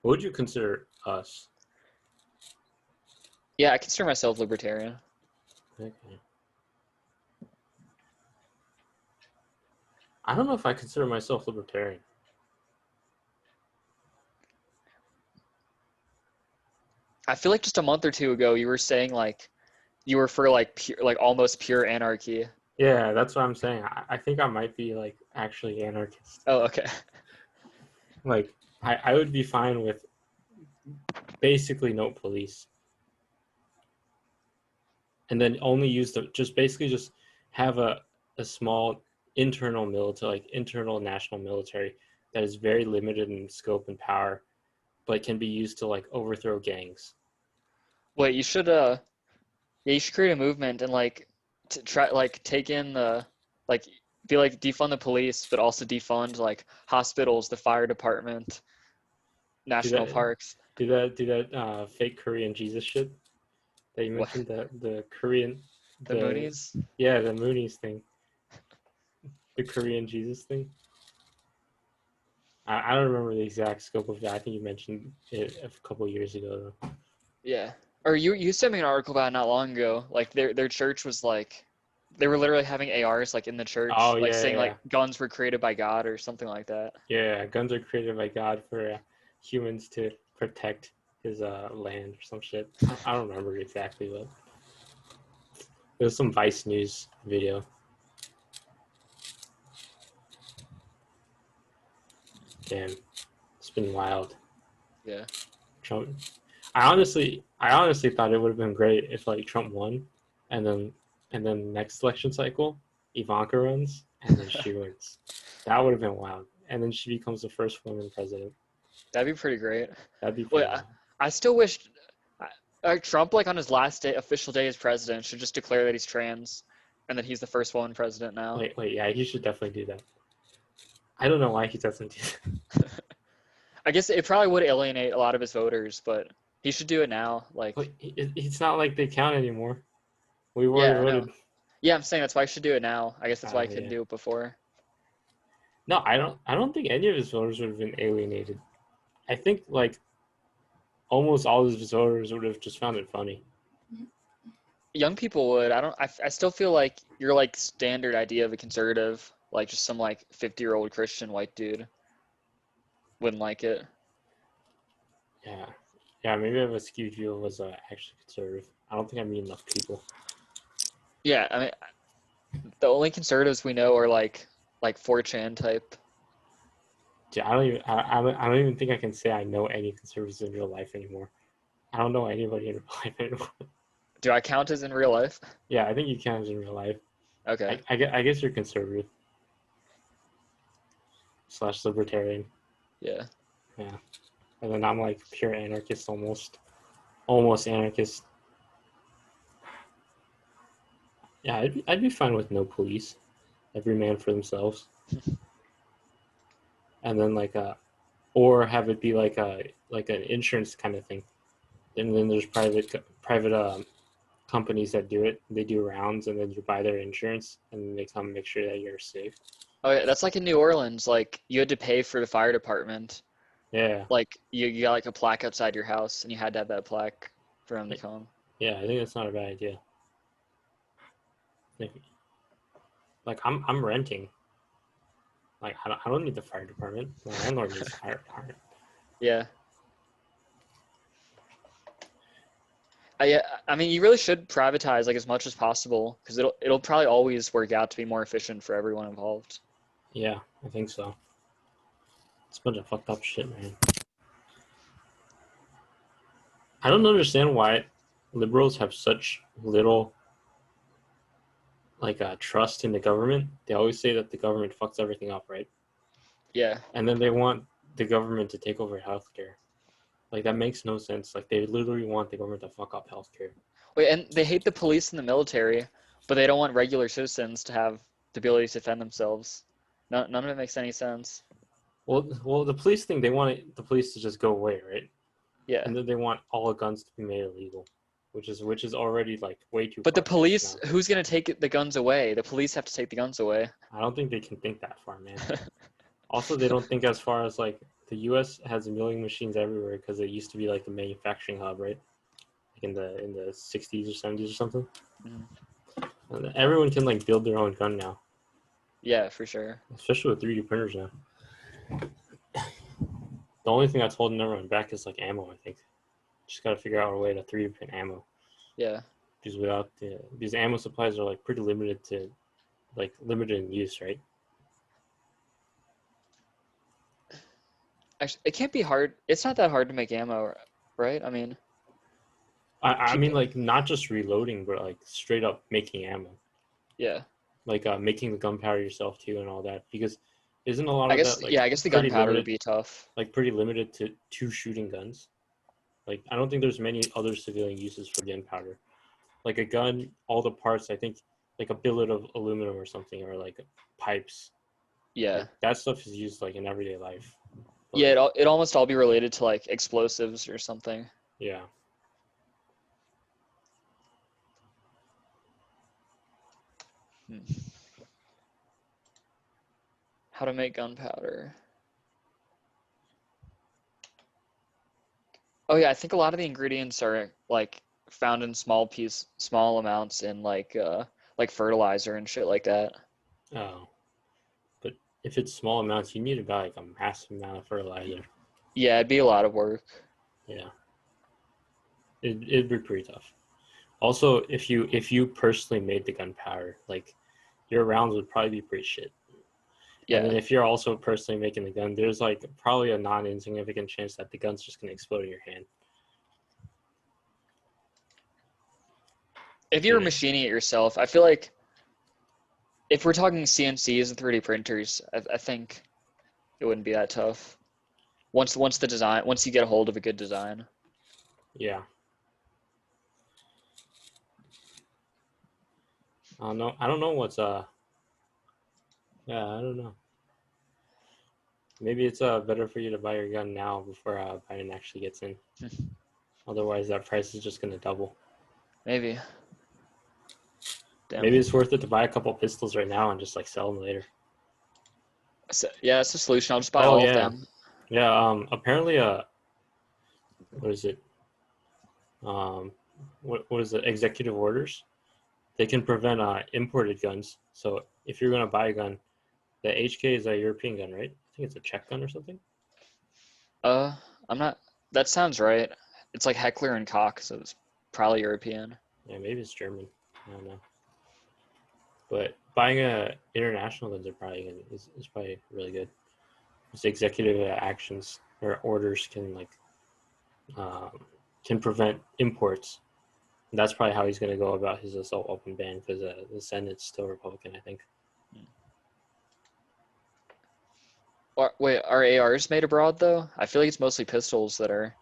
S1: What would you consider us?
S2: Yeah, I consider myself libertarian.
S1: Okay. I don't know if I consider myself libertarian.
S2: I feel like just a month or two ago you were saying like you were for like pure, like almost pure anarchy.
S1: Yeah, that's what I'm saying. I think I might be like actually anarchist.
S2: Oh, okay.
S1: Like I would be fine with basically no police, and then only use the just basically just have a small internal military, like internal national military that is very limited in scope and power, but can be used to like overthrow gangs.
S2: Wait, yeah, you should create a movement and like try like take in the like be like defund the police, but also defund like hospitals, the fire department,
S1: Do
S2: national
S1: that,
S2: parks.
S1: do that fake Korean Jesus shit that you
S2: What,
S1: mentioned, the Korean,
S2: the
S1: the
S2: Moonies?
S1: yeah, the Moonies thing, the Korean Jesus thing. I don't remember the exact scope of that. I think you mentioned it a couple of years ago though.
S2: Yeah. Or you sent me an article about it not long ago. Like their church was like they were literally having ARs like in the church,
S1: Oh
S2: like
S1: yeah,
S2: saying
S1: yeah,
S2: like guns were created by God or something like that.
S1: yeah. Guns are created by God for humans to protect his land or some shit. I don't remember exactly, but it was some Vice News video. Damn, it's been wild.
S2: Yeah.
S1: Trump. I honestly thought it would have been great if like Trump won, and then next election cycle, Ivanka runs, and then she wins. That would have been wild. And then she becomes the first woman president.
S2: That'd be pretty great.
S1: That'd be
S2: Wait,
S1: pretty wild.
S2: I still wish Trump, like on his last day, official day as president, should just declare that he's trans, and that he's the first woman president now.
S1: Wait, yeah, he should definitely do that. I don't know why he doesn't do that.
S2: I guess it probably would alienate a lot of his voters, but he should do it now. Like,
S1: But it's not like they count anymore. We've already
S2: yeah, I know.
S1: voted.
S2: Yeah, I'm saying that's why he should do it now. I guess that's why he couldn't
S1: Yeah.
S2: do it before.
S1: No, I don't. I don't think any of his voters would have been alienated. I think like almost all of his voters would have just found it funny.
S2: Young people would. I don't. I still feel like your like standard idea of a conservative, like just some like 50-year-old Christian white dude, wouldn't like it.
S1: Yeah, yeah. Maybe I have a skewed view of was actually conservative. I don't think I meet enough people.
S2: Yeah, I mean, the only conservatives we know are like 4chan type.
S1: Yeah, I don't even. I don't even think I can say I know any conservatives in real life anymore. I don't know anybody in real life anymore.
S2: Do I count as in real life?
S1: Yeah, I think you can in real life.
S2: Okay.
S1: I guess you're conservative slash libertarian.
S2: Yeah.
S1: Yeah. And then I'm like pure anarchist almost anarchist. Yeah, I'd be fine with no police, every man for themselves, and then or have it be like an insurance kind of thing. And then there's private companies that do it. They do rounds, and then you buy their insurance, and then they come make sure that you're safe.
S2: Oh yeah, that's like in New Orleans. Like you had to pay for the fire department.
S1: Yeah,
S2: Like you got like a plaque outside your house, and you had to have that plaque for them to
S1: like,
S2: come.
S1: yeah, I think that's not a bad idea. Like I'm renting. Like I don't need the fire department. My landlord needs the fire department.
S2: Yeah. I mean, you really should privatize like as much as possible because it'll probably always work out to be more efficient for everyone involved.
S1: Yeah, I think so. It's a bunch of fucked up shit, man. I don't understand why liberals have such little trust in the government. They always say that the government fucks everything up, right?
S2: Yeah.
S1: And then they want the government to take over healthcare. Like that makes no sense. Like they literally want the government to fuck up healthcare.
S2: Wait, and they hate the police and the military, but they don't want regular citizens to have the ability to defend themselves. None of it makes any sense.
S1: Well, the police thing, they want the police to just go away, right?
S2: Yeah.
S1: And then they want all guns to be made illegal, which is already like way too
S2: But the
S1: far fetched
S2: police,
S1: now.
S2: who's gonna take the guns away? The police have to take the guns away.
S1: I don't think they can think that far, man. Also, they don't think as far as like the U.S. has milling machines everywhere because it used to be like the manufacturing hub, right? Like in the 60s or 70s or something.
S2: Mhm.
S1: And everyone can like build their own gun now,
S2: Yeah, for sure.
S1: especially with 3D printers now. The only thing that's holding everyone back is like ammo. I think just got to figure out a way to 3D print ammo
S2: Yeah.
S1: because these ammo supplies are like pretty limited in use, right?
S2: Actually, it can't be hard. It's not that hard to make ammo, right? I mean,
S1: I mean
S2: people.
S1: like not just reloading, but like straight up making ammo,
S2: Yeah.
S1: like making the gunpowder yourself too and all that. Because isn't a lot
S2: I
S1: of
S2: guess.
S1: that like
S2: Yeah. I guess the
S1: pretty
S2: gunpowder would
S1: limited,
S2: be tough.
S1: like pretty limited to two shooting guns? Like I don't think there's many other civilian uses for gunpowder. Like a gun, all the parts, I think like a billet of aluminum or something, or like pipes,
S2: Yeah.
S1: like that stuff is used like in everyday life. But
S2: Yeah.
S1: like
S2: It almost all be related to like explosives or something.
S1: yeah,
S2: Hmm. How to make gunpowder? Oh yeah, I think a lot of the ingredients are like found in small amounts in like fertilizer and shit like that.
S1: oh, but if it's small amounts, you need to buy like a massive amount of fertilizer.
S2: Yeah, it'd be a lot of work.
S1: Yeah, it'd be pretty tough. Also, if you personally made the gunpowder, like your rounds would probably be pretty shit. And then
S2: Yeah.
S1: if you're also personally making the gun, there's like probably a non-insignificant chance that the gun's just gonna explode in your hand.
S2: If you were
S1: And
S2: machining it yourself, I feel like if we're talking CNCs and 3D printers, I think it wouldn't be that tough. Once you get a hold of a good design.
S1: yeah, I don't know. I don't know what's Yeah, I don't know. Maybe it's better for you to buy your gun now before Biden actually gets in. Otherwise, that price is just gonna double.
S2: Maybe. Damn.
S1: Maybe it's worth it to buy a couple pistols right now and just like sell them later.
S2: So, yeah, that's the solution. I'll just buy
S1: Oh
S2: all of
S1: yeah,
S2: them.
S1: yeah. Apparently, what is it? What is it? Executive orders. They can prevent imported guns. So if you're gonna buy a gun, the HK is a European gun, right? I think it's a Czech gun or something.
S2: Uh, I'm not. That sounds right. It's like Heckler and Koch, so it's probably European.
S1: Yeah, maybe it's German. I don't know. But buying a international guns is probably really good. Because executive actions or orders um, can prevent imports. And that's probably how he's going to go about his assault weapon ban because the Senate's still Republican, I think.
S2: Wait, are ARs made abroad though? I feel like it's mostly pistols that are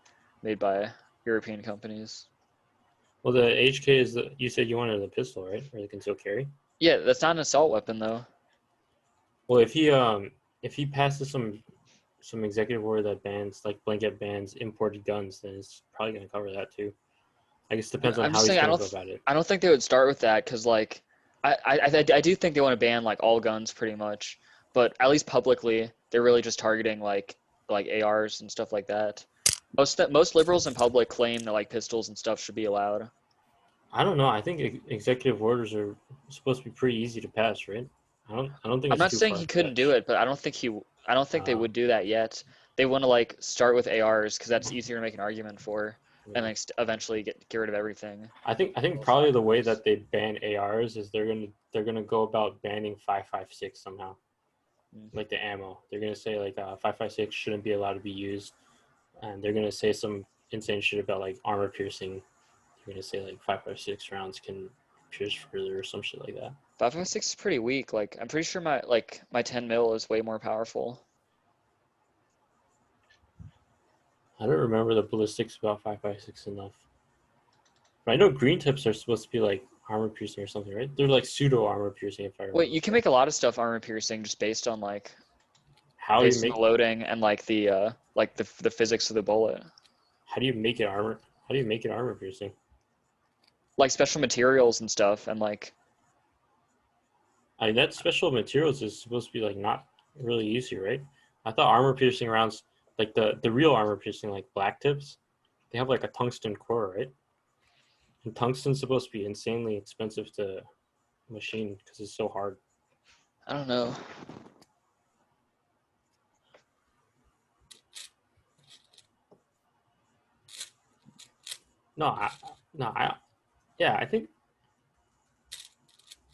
S2: made by European companies.
S1: Well, the HK is the. You said you wanted a pistol, right? Or the concealed carry.
S2: Yeah, that's not an assault weapon though.
S1: Well, if he passes some executive order that bans like blanket bans imported guns, then it's probably going to cover that too. I guess it depends on
S2: I'm
S1: how
S2: just
S1: he's
S2: saying
S1: going to go about it.
S2: I don't think they would start with that because like I do think they want to ban like all guns pretty much, but at least publicly they're really just targeting like ARs and stuff like that. Most liberals in public claim that like pistols and stuff should be allowed.
S1: I don't know. I think executive orders are supposed to be pretty easy to pass, right? I don't think
S2: I'm
S1: it's
S2: not
S1: too
S2: saying
S1: far
S2: he couldn't do
S1: fetched.
S2: it, but I don't think they
S1: Uh,
S2: would do that yet. They want to like start with ARs because that's easier to make an argument for, and
S1: yeah.
S2: like eventually get rid of everything.
S1: I think probably the way that they ban ARs is they're gonna go about banning 5.56 somehow,
S2: Mm.
S1: like the ammo. They're gonna say like 5.56 shouldn't be allowed to be used, and they're gonna say some insane shit about like armor piercing. They're gonna say like 5.56 rounds can pierce further or some shit like that.
S2: 5.56 is pretty weak. Like I'm pretty sure my 10 mil is way more powerful.
S1: I don't remember the ballistics about 5.56 enough. But I know green tips are supposed to be like armor piercing or something, right? They're like pseudo armor piercing if I
S2: Wait,
S1: remember
S2: you can make a
S1: correctly.
S2: lot of stuff armor piercing just based on like
S1: How do you
S2: based on the
S1: make
S2: loading and like the physics of the bullet.
S1: how do you make it armor? How do you make it armor piercing?
S2: Like special materials and stuff and like
S1: I mean, that special materials is supposed to be like not really easy, right? I thought armor piercing rounds, like the real armor piercing, like black tips, they have like a tungsten core, right? And tungsten's supposed to be insanely expensive to machine because it's so hard.
S2: I don't know.
S1: No, no, yeah, I think.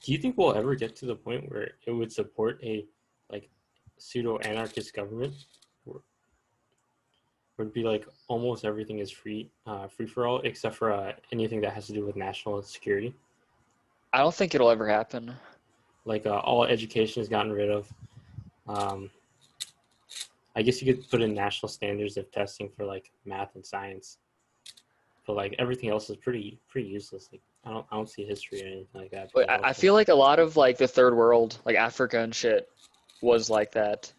S1: Do you think we'll ever get to the point where it would support a like pseudo anarchist government, where it'd be like almost everything is free for all except for anything that has to do with national security?
S2: I don't think it'll ever happen.
S1: Like all education is gotten rid of. Um, I guess you could put in national standards of testing for like math and science, but like everything else is pretty useless. Like I don't see history or anything like that
S2: But
S1: being
S2: I
S1: helpful.
S2: feel like a lot of like the third world, like Africa and shit, was like that.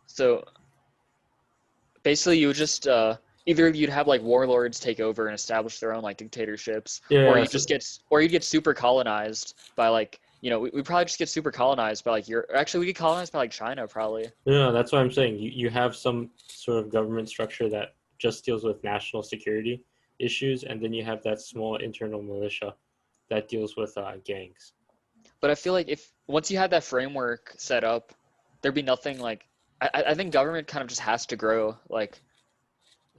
S2: So basically, you would just either you'd have like warlords take over and establish their own like dictatorships, or
S1: Yeah,
S2: you just get or you'd get super colonized by like we probably just get super colonized by like Europe. Actually, we get colonized by like China probably.
S1: no, that's what I'm saying. You have some sort of government structure that just deals with national security issues, and then you have that small internal militia that deals with gangs.
S2: But I feel like if once you had that framework set up, there'd be nothing like I think government kind of just has to grow like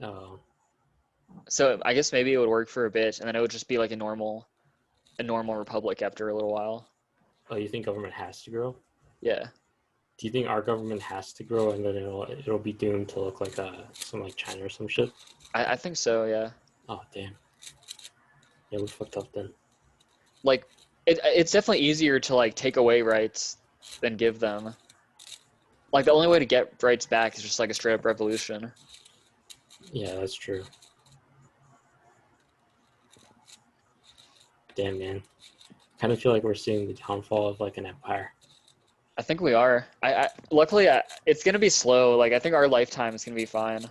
S1: Uh,
S2: so I guess maybe it would work for a bit and then it would just be like a normal republic after a little while.
S1: oh, you think government has to grow?
S2: Yeah.
S1: Do you think our government has to grow and then it'll be doomed to look like some like China or some shit?
S2: I think so, yeah.
S1: Oh damn, yeah, we fucked up then.
S2: Like it's definitely easier to like take away rights than give them. Like the only way to get rights back is just like a straight up revolution.
S1: Yeah, that's true. Damn man, kind of feel like we're seeing the downfall of like an empire.
S2: I think we are. I luckily it's gonna be slow. Like I think our lifetime is gonna be fine.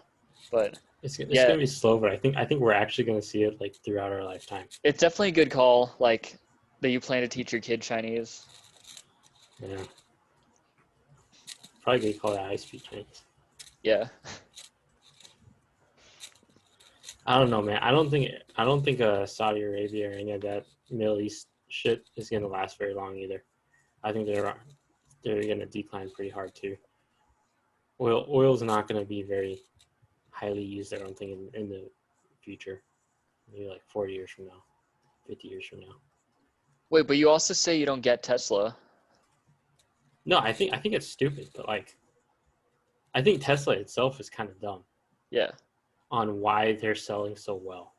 S2: But
S1: It's
S2: yeah,
S1: gonna be slow, but I think we're actually gonna see it like throughout our lifetime.
S2: it's definitely a good call. Like that you plan to teach your kid Chinese.
S1: Yeah, probably gonna call that high speed Chinese.
S2: Yeah.
S1: I don't know, man. I don't think Saudi Arabia or any of that Middle East shit is gonna last very long either. I think they're gonna decline pretty hard too. Oil's not gonna be very highly used. I don't think in the future, maybe like 40 years from now, 50 years from now.
S2: Wait, but you also say you don't get Tesla.
S1: No, I think it's stupid, but like I think Tesla itself is kind of dumb
S2: Yeah.
S1: on why they're selling so well.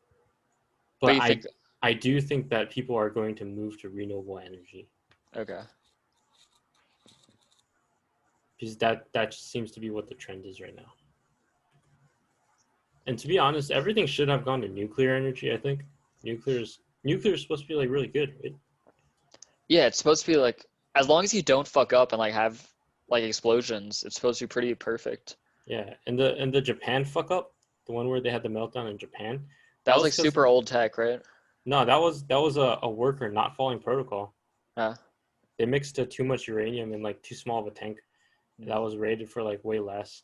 S2: But
S1: But
S2: you think
S1: I do think that people are going to move to renewable energy.
S2: okay.
S1: because that just seems to be what the trend is right now. And to be honest, everything should have gone to nuclear energy. I think nuclear is supposed to be like really good, right?
S2: Yeah, it's supposed to be like as long as you don't fuck up and like have like explosions, it's supposed to be pretty perfect.
S1: Yeah, and the Japan fuck up, the one where they had the meltdown in Japan,
S2: That
S1: that
S2: was
S1: was
S2: like
S1: because
S2: super old tech, right?
S1: no, that was a worker not following protocol.
S2: Yeah.
S1: They mixed too much uranium in like too small of a tank. That was rated for like way less,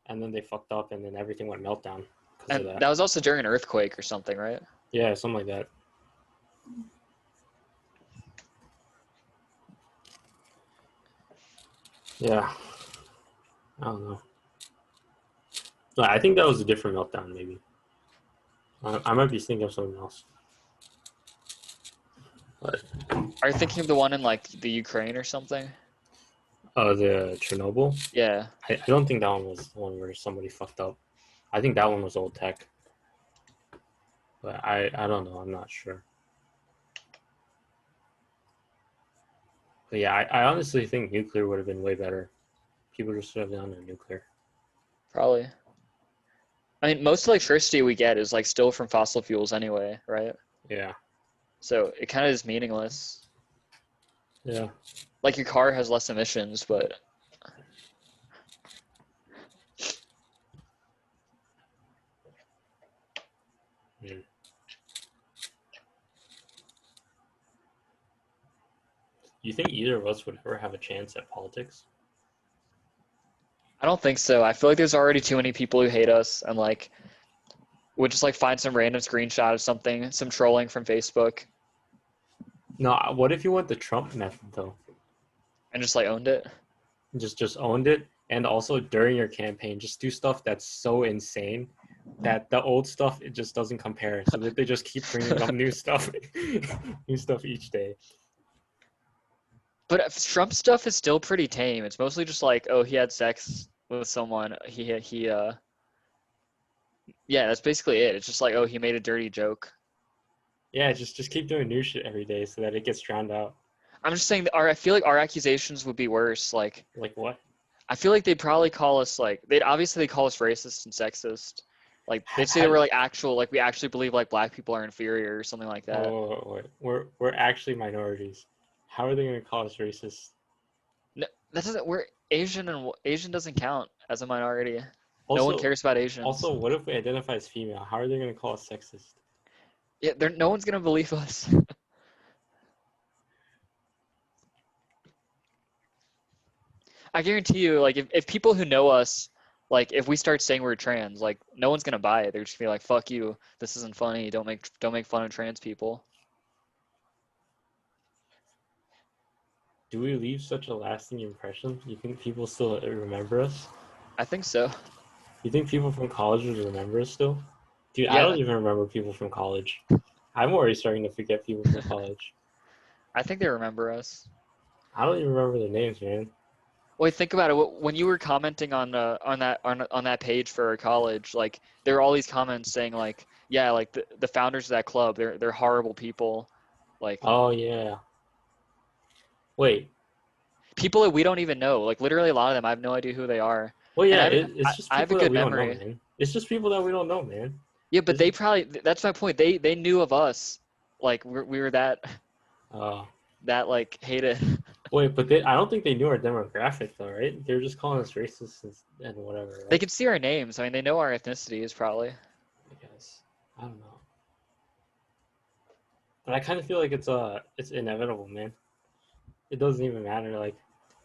S1: and then they fucked up, and then everything went meltdown because of
S2: And
S1: that.
S2: that was also during an earthquake or something, right?
S1: Yeah, something like that. Yeah, I don't know. No, I think that was a different meltdown. Maybe I might be thinking of something else. But
S2: Are you thinking of the one in like the Ukraine or something?
S1: the Chernobyl,
S2: Yeah.
S1: I don't think that one was the one where somebody fucked up. I think that one was old tech, but I don't know. I'm not sure. But yeah, I honestly think nuclear would have been way better. People just should have gone to nuclear.
S2: Probably. I mean, most electricity we get is like still from fossil fuels anyway, right?
S1: Yeah,
S2: So it kind of is meaningless.
S1: yeah.
S2: Like your car has less emissions, but
S1: Mm. You think either of us would ever have a chance at politics?
S2: I don't think so. I feel like there's already too many people who hate us and like would just like find some random screenshot of something, some trolling from Facebook,
S1: No. What if you went the Trump method though?
S2: and just like owned it.
S1: Just owned it, and also during your campaign, just do stuff that's so insane that the old stuff it just doesn't compare. So that they just keep bringing up new stuff, new stuff each day.
S2: But Trump stuff is still pretty tame. It's mostly just like, oh, he had sex with someone. Yeah, that's basically it. It's just like, oh, he made a dirty joke.
S1: Yeah, just keep doing new shit every day so that it gets drowned out.
S2: I'm just saying that I feel like our accusations would be worse. Like,
S1: Like what?
S2: I feel like they'd probably call us like they'd call us racist and sexist. Like they'd say that
S1: How,
S2: we're like actual like we actually believe like black people are inferior or something like that.
S1: wait. We're actually minorities. How are they going to call us racist?
S2: No, that doesn't. We're Asian and Asian doesn't count as a minority. No one
S1: Also,
S2: cares about Asians.
S1: what if we identify as female? How are they going to call us sexist?
S2: Yeah, no one's gonna believe us. I guarantee you, like if people who know us, like if we start saying we're trans, like no one's gonna buy it. They're just gonna be like, "Fuck you, this isn't funny. Don't make fun of trans people."
S1: Do we leave such a lasting impression? You think people still remember us?
S2: I think so.
S1: You think people from college would remember us still? Dude, I
S2: Yeah,
S1: don't even remember people from college. I'm already starting to forget people from college.
S2: I think they remember us.
S1: I don't even remember their names, man.
S2: Wait, think about it. When you were commenting on that page for our college, like there were all these comments saying like, yeah, like the founders of that club, they're horrible people, like
S1: Oh yeah. Wait.
S2: people that we don't even know. Like literally a lot of them, I have no idea who they are.
S1: Well,
S2: And
S1: yeah.
S2: I have,
S1: It's just
S2: I have a
S1: people that
S2: good
S1: we don't know,
S2: memory.
S1: man. It's just people that we don't know, man.
S2: Yeah, but
S1: It's
S2: they
S1: just,
S2: probably that's my point. They knew of us. Like we were
S1: uh,
S2: that like hated.
S1: wait, but I don't think they knew our demographic though, right? They're just calling us racist and whatever,
S2: They
S1: right?
S2: could see our names. I mean, they know our ethnicities probably.
S1: I guess. I don't know. But I kind of feel like it's inevitable, man. It doesn't even matter. Like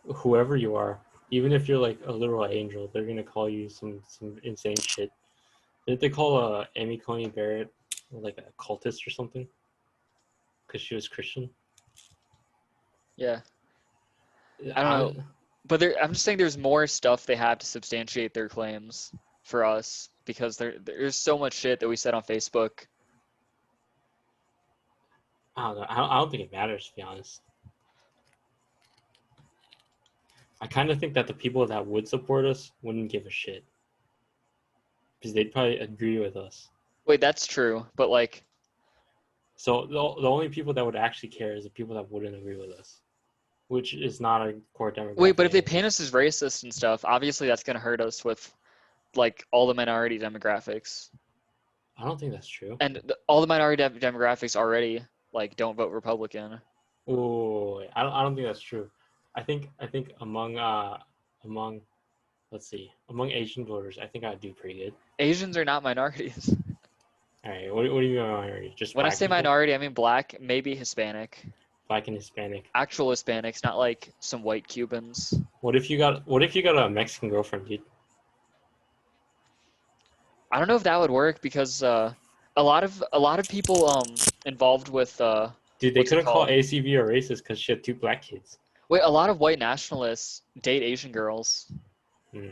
S1: whoever you are, even if you're like a literal angel, they're gonna call you some insane shit. Did they call Amy Coney Barrett like a cultist or something because she was Christian?
S2: Yeah, I don't know.
S1: I
S2: But I'm just saying there's more stuff they have to substantiate their claims for us because there's so much shit that we said on Facebook.
S1: I don't know. I don't think it matters to be honest. I kind of think that the people that would support us wouldn't give a shit because they'd probably agree with us.
S2: Wait, that's true, but like
S1: So the only people that would actually care is the people that wouldn't agree with us. which is not a core
S2: Wait, but
S1: demographic
S2: if they
S1: anyway.
S2: paint us as racist and stuff, obviously that's gonna hurt us with like all the minority demographics,
S1: I don't think that's true.
S2: and all the minority demographics already like don't vote Republican.
S1: Oh, I don't think that's true. I think among let's see, among Asian voters, I think I'd do pretty good.
S2: Asians are not minorities.
S1: All right, what do you mean by minority? Just
S2: When I
S1: black
S2: say
S1: people,
S2: minority, I mean black, maybe Hispanic,
S1: black and Hispanic.
S2: actual Hispanics, not like some white Cubans.
S1: What if you got a Mexican girlfriend, dude?
S2: I don't know if that would work because a lot of people involved with
S1: Dude, they
S2: what's it
S1: couldn't call
S2: called?
S1: ACV a racist because she had two black kids.
S2: Wait, a lot of white nationalists date Asian girls.
S1: Hmm.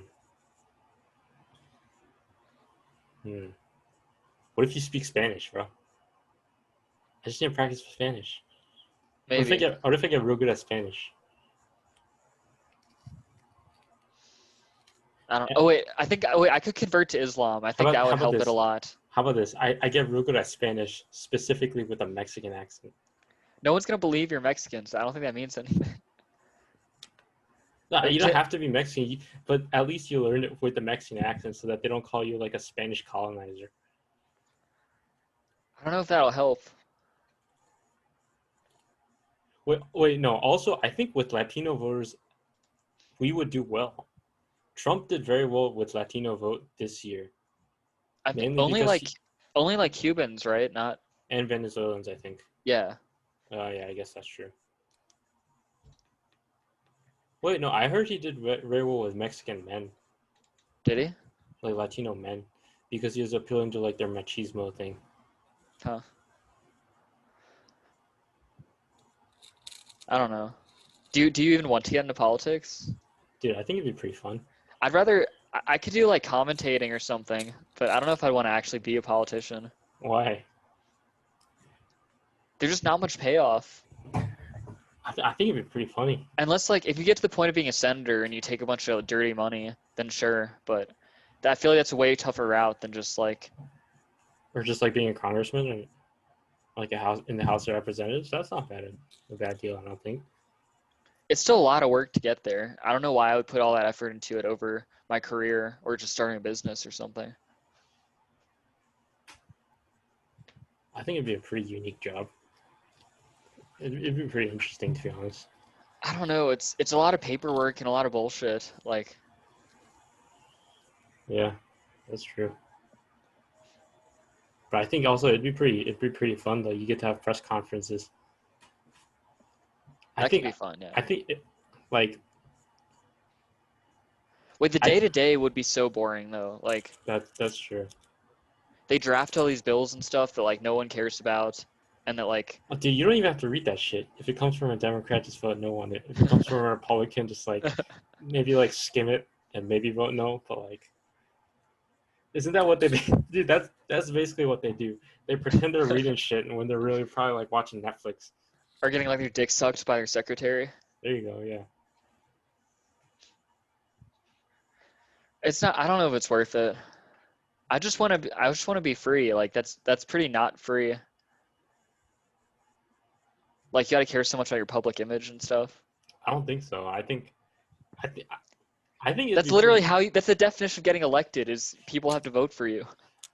S1: Hmm. What if you speak Spanish, bro? I just need to practice Spanish. What if I
S2: Maybe.
S1: get what if I get real good at Spanish?
S2: I don't.
S1: Eh,
S2: Oh wait, I could convert to Islam. I
S1: How
S2: think
S1: about
S2: that
S1: how
S2: would
S1: about
S2: help it a
S1: this?
S2: lot.
S1: How about this? I get real good at Spanish, specifically with a Mexican accent.
S2: No one's gonna believe you're Mexican, so I don't think that means anything.
S1: No, you don't
S2: J-
S1: have to be Mexican, but at least you learn it with the Mexican accent so that they don't call you like a Spanish colonizer.
S2: I don't know if that'll help.
S1: Wait, no. Also, I think with Latino voters, we would do well. Trump did very well with Latino vote this year,
S2: I think
S1: mainly
S2: only
S1: because
S2: like only like Cubans, right? Not
S1: and Venezuelans, I think.
S2: yeah.
S1: Yeah, I guess that's true. Wait, no, I heard he did very well with Mexican men,
S2: Did he?
S1: like Latino men, because he was appealing to like their machismo thing.
S2: Huh. I don't know. Do you even want to get into politics?
S1: Dude, I think it'd be pretty fun.
S2: I'd rather I could do like commentating or something, but I don't know if I'd want to actually be a politician.
S1: Why?
S2: There's just not much payoff.
S1: I think it'd be pretty funny.
S2: Unless like if you get to the point of being a senator and you take a bunch of dirty money, then sure. But I feel like that's a way tougher route than just like
S1: Or just like being a congressman or like a house in the House of Representatives. That's not a bad deal, I don't think.
S2: it's still a lot of work to get there. I don't know why I would put all that effort into it over my career or just starting a business or something.
S1: I think it'd be a pretty unique job. It'd be pretty interesting, to be honest.
S2: I don't know. It's a lot of paperwork and a lot of bullshit. Like
S1: Yeah, that's true. But I think also it'd be pretty fun though. You get to have press conferences. I
S2: that could
S1: think
S2: be fun, yeah.
S1: I think like
S2: Wait, the
S1: I
S2: day to day would be so boring though. Like
S1: that's true.
S2: they draft all these bills and stuff that like no one cares about, and that like
S1: Oh, dude, you don't even have to read that shit. If it comes from a Democrat, just vote no on it. If it comes from a Republican, just like maybe like skim it and maybe vote no. But like, isn't that what they do? Dude, that's basically what they do. They pretend they're reading shit, and when they're really probably like watching Netflix.
S2: are getting like their dick sucked by their secretary.
S1: There you go. Yeah.
S2: It's not. I don't know if it's worth it. I just want to be free. Like that's pretty not free. Like you got to care so much about your public image and stuff.
S1: I don't think so. I think I think it'd
S2: That's
S1: be
S2: literally
S1: pretty.
S2: how that's the definition of getting elected is people have to vote for you.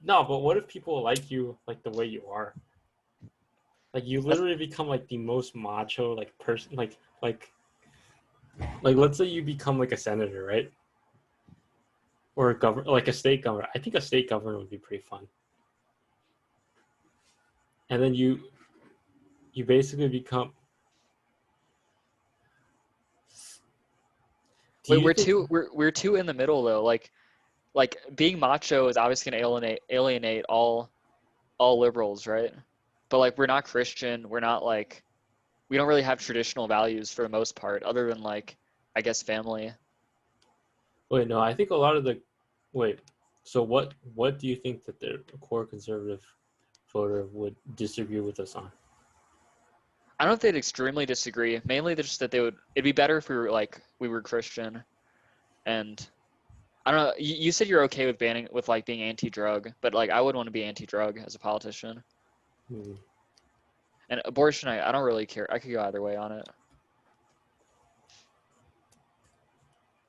S1: No, but what if people like you like the way you are? Like you
S2: That's
S1: literally become like the most macho like person like let's say you become like a senator, right? Or a governor like a state governor. I think a state governor would be pretty fun. And then you basically become do
S2: wait,
S1: you think
S2: we're too in the middle though. Like being macho is obviously gonna alienate all liberals, right? But like we're not Christian. We're not like we don't really have traditional values for the most part, other than like I guess family.
S1: wait, no, I think a lot of the wait. So what do you think that the core conservative voter would disagree with us on?
S2: I don't know if they'd extremely disagree. Mainly just that they would. It'd be better if we were Christian, and I don't know. You said you're okay with banning with like being anti-drug, but like I would want to be anti-drug as a politician.
S1: Hmm.
S2: And abortion, I don't really care. I could go either way on it.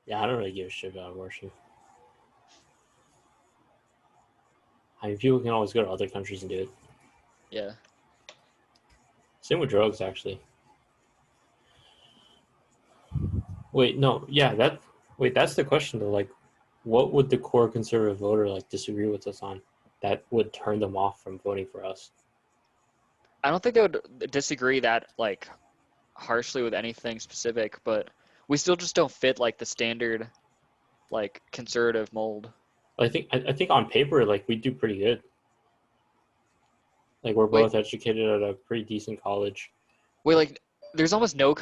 S1: Yeah, I don't really give a shit about abortion. I mean, people can always go to other countries and do it.
S2: Yeah.
S1: Same with drugs, actually. Wait, no, yeah, that's the question though. Like, what would the core conservative voter like disagree with us on that would turn them off from voting for us?
S2: I don't think they would disagree that like harshly with anything specific, but we still just don't fit like the standard like conservative mold.
S1: I think on paper, like we do pretty good. Like we're
S2: Wait,
S1: both educated at a pretty decent college.
S2: wait, like there's almost no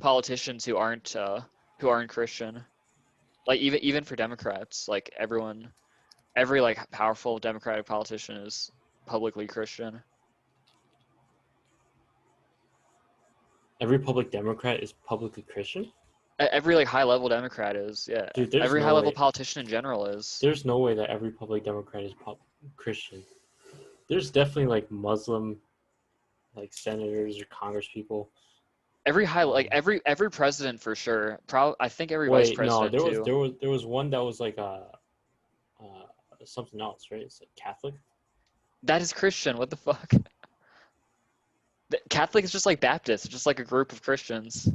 S2: politicians who aren't Christian. Like even for Democrats, like every like powerful Democratic politician is publicly Christian.
S1: Every public Democrat is publicly Christian.
S2: Every like high level Democrat is, yeah.
S1: Dude, there's
S2: Every
S1: no
S2: high level
S1: way.
S2: politician in general is.
S1: There's no way that every public Democrat is Christian. There's definitely like Muslim, like senators or Congress people.
S2: Every high like every president for sure. I think every vice
S1: Wait, no,
S2: president too.
S1: there was one that was like something else, right? It's like Catholic.
S2: That is Christian. What the fuck? Catholic is just like Baptist, just like a group of Christians.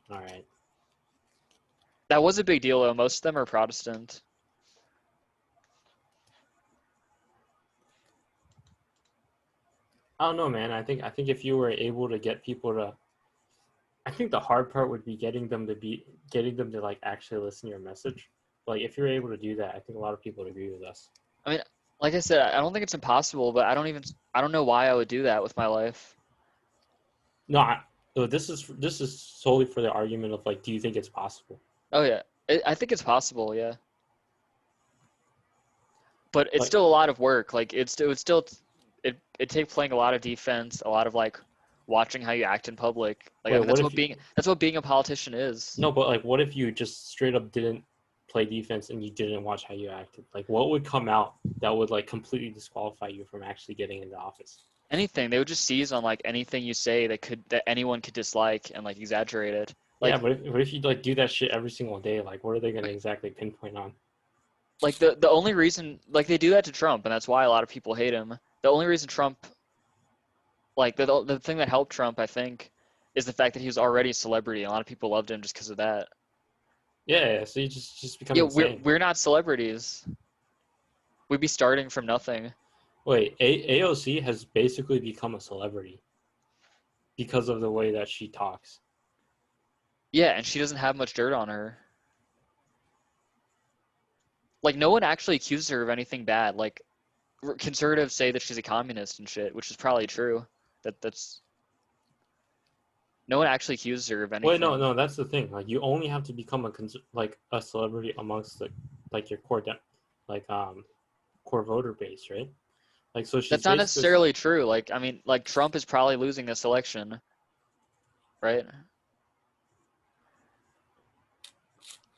S1: All right.
S2: That was a big deal though. Most of them are Protestant.
S1: I don't know, man. I think if you were able to get people to, I think the hard part would be getting them to like actually listen to your message. Like if you're able to do that, I think a lot of people would agree with us.
S2: I mean, like I said, I don't think it's impossible, but I don't know why I would do that with my life.
S1: No, so this is solely for the argument of like, do you think it's possible?
S2: Oh yeah, I think it's possible, yeah. But it's
S1: Like,
S2: still a lot of work. Like it take playing a lot of defense, a lot of like watching how you act in public. Like I
S1: wait,
S2: mean
S1: what if
S2: that's what being a politician is.
S1: no, but like, what if you just straight up didn't play defense and you didn't watch how you acted? Like, what would come out that would like completely disqualify you from actually getting into office?
S2: Anything. They would just seize on like anything you say that anyone could dislike and like exaggerate it.
S1: Yeah,
S2: Like
S1: but if you like do that shit every single day, like, what are they gonna exactly pinpoint on?
S2: like the only reason like they do that to Trump and that's why a lot of people hate him. The only reason Trump like the thing that helped Trump, I think, is the fact that he was already a celebrity. A lot of people loved him just because of that.
S1: Yeah, so you just become
S2: Yeah,
S1: insane.
S2: we're not celebrities. We'd be starting from nothing.
S1: Wait, AOC has basically become a celebrity because of the way that she talks.
S2: Yeah, and she doesn't have much dirt on her. Like no one actually accuses her of anything bad. Like conservatives say that she's a communist and shit, which is probably true. That's no one actually accuses her of
S1: Wait, no,
S2: anything.
S1: no, that's the thing. Like, you only have to become like a celebrity amongst the like your core voter base, right? Like, so she's
S2: That's not
S1: basically
S2: necessarily true. Like I mean, like Trump is probably losing this election, right?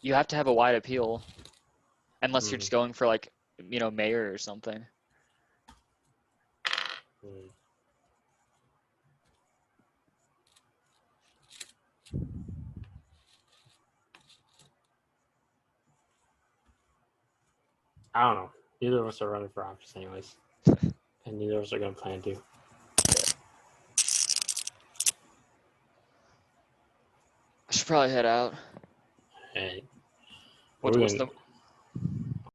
S2: You have to have a wide appeal, unless you're
S1: mm,
S2: just going for like, mayor or something.
S1: mm. I don't know. Neither of us are running for office, anyways, and neither of us are gonna plan to.
S2: I should probably head out.
S1: Hey,
S2: What's
S1: we're
S2: what's
S1: gonna
S2: the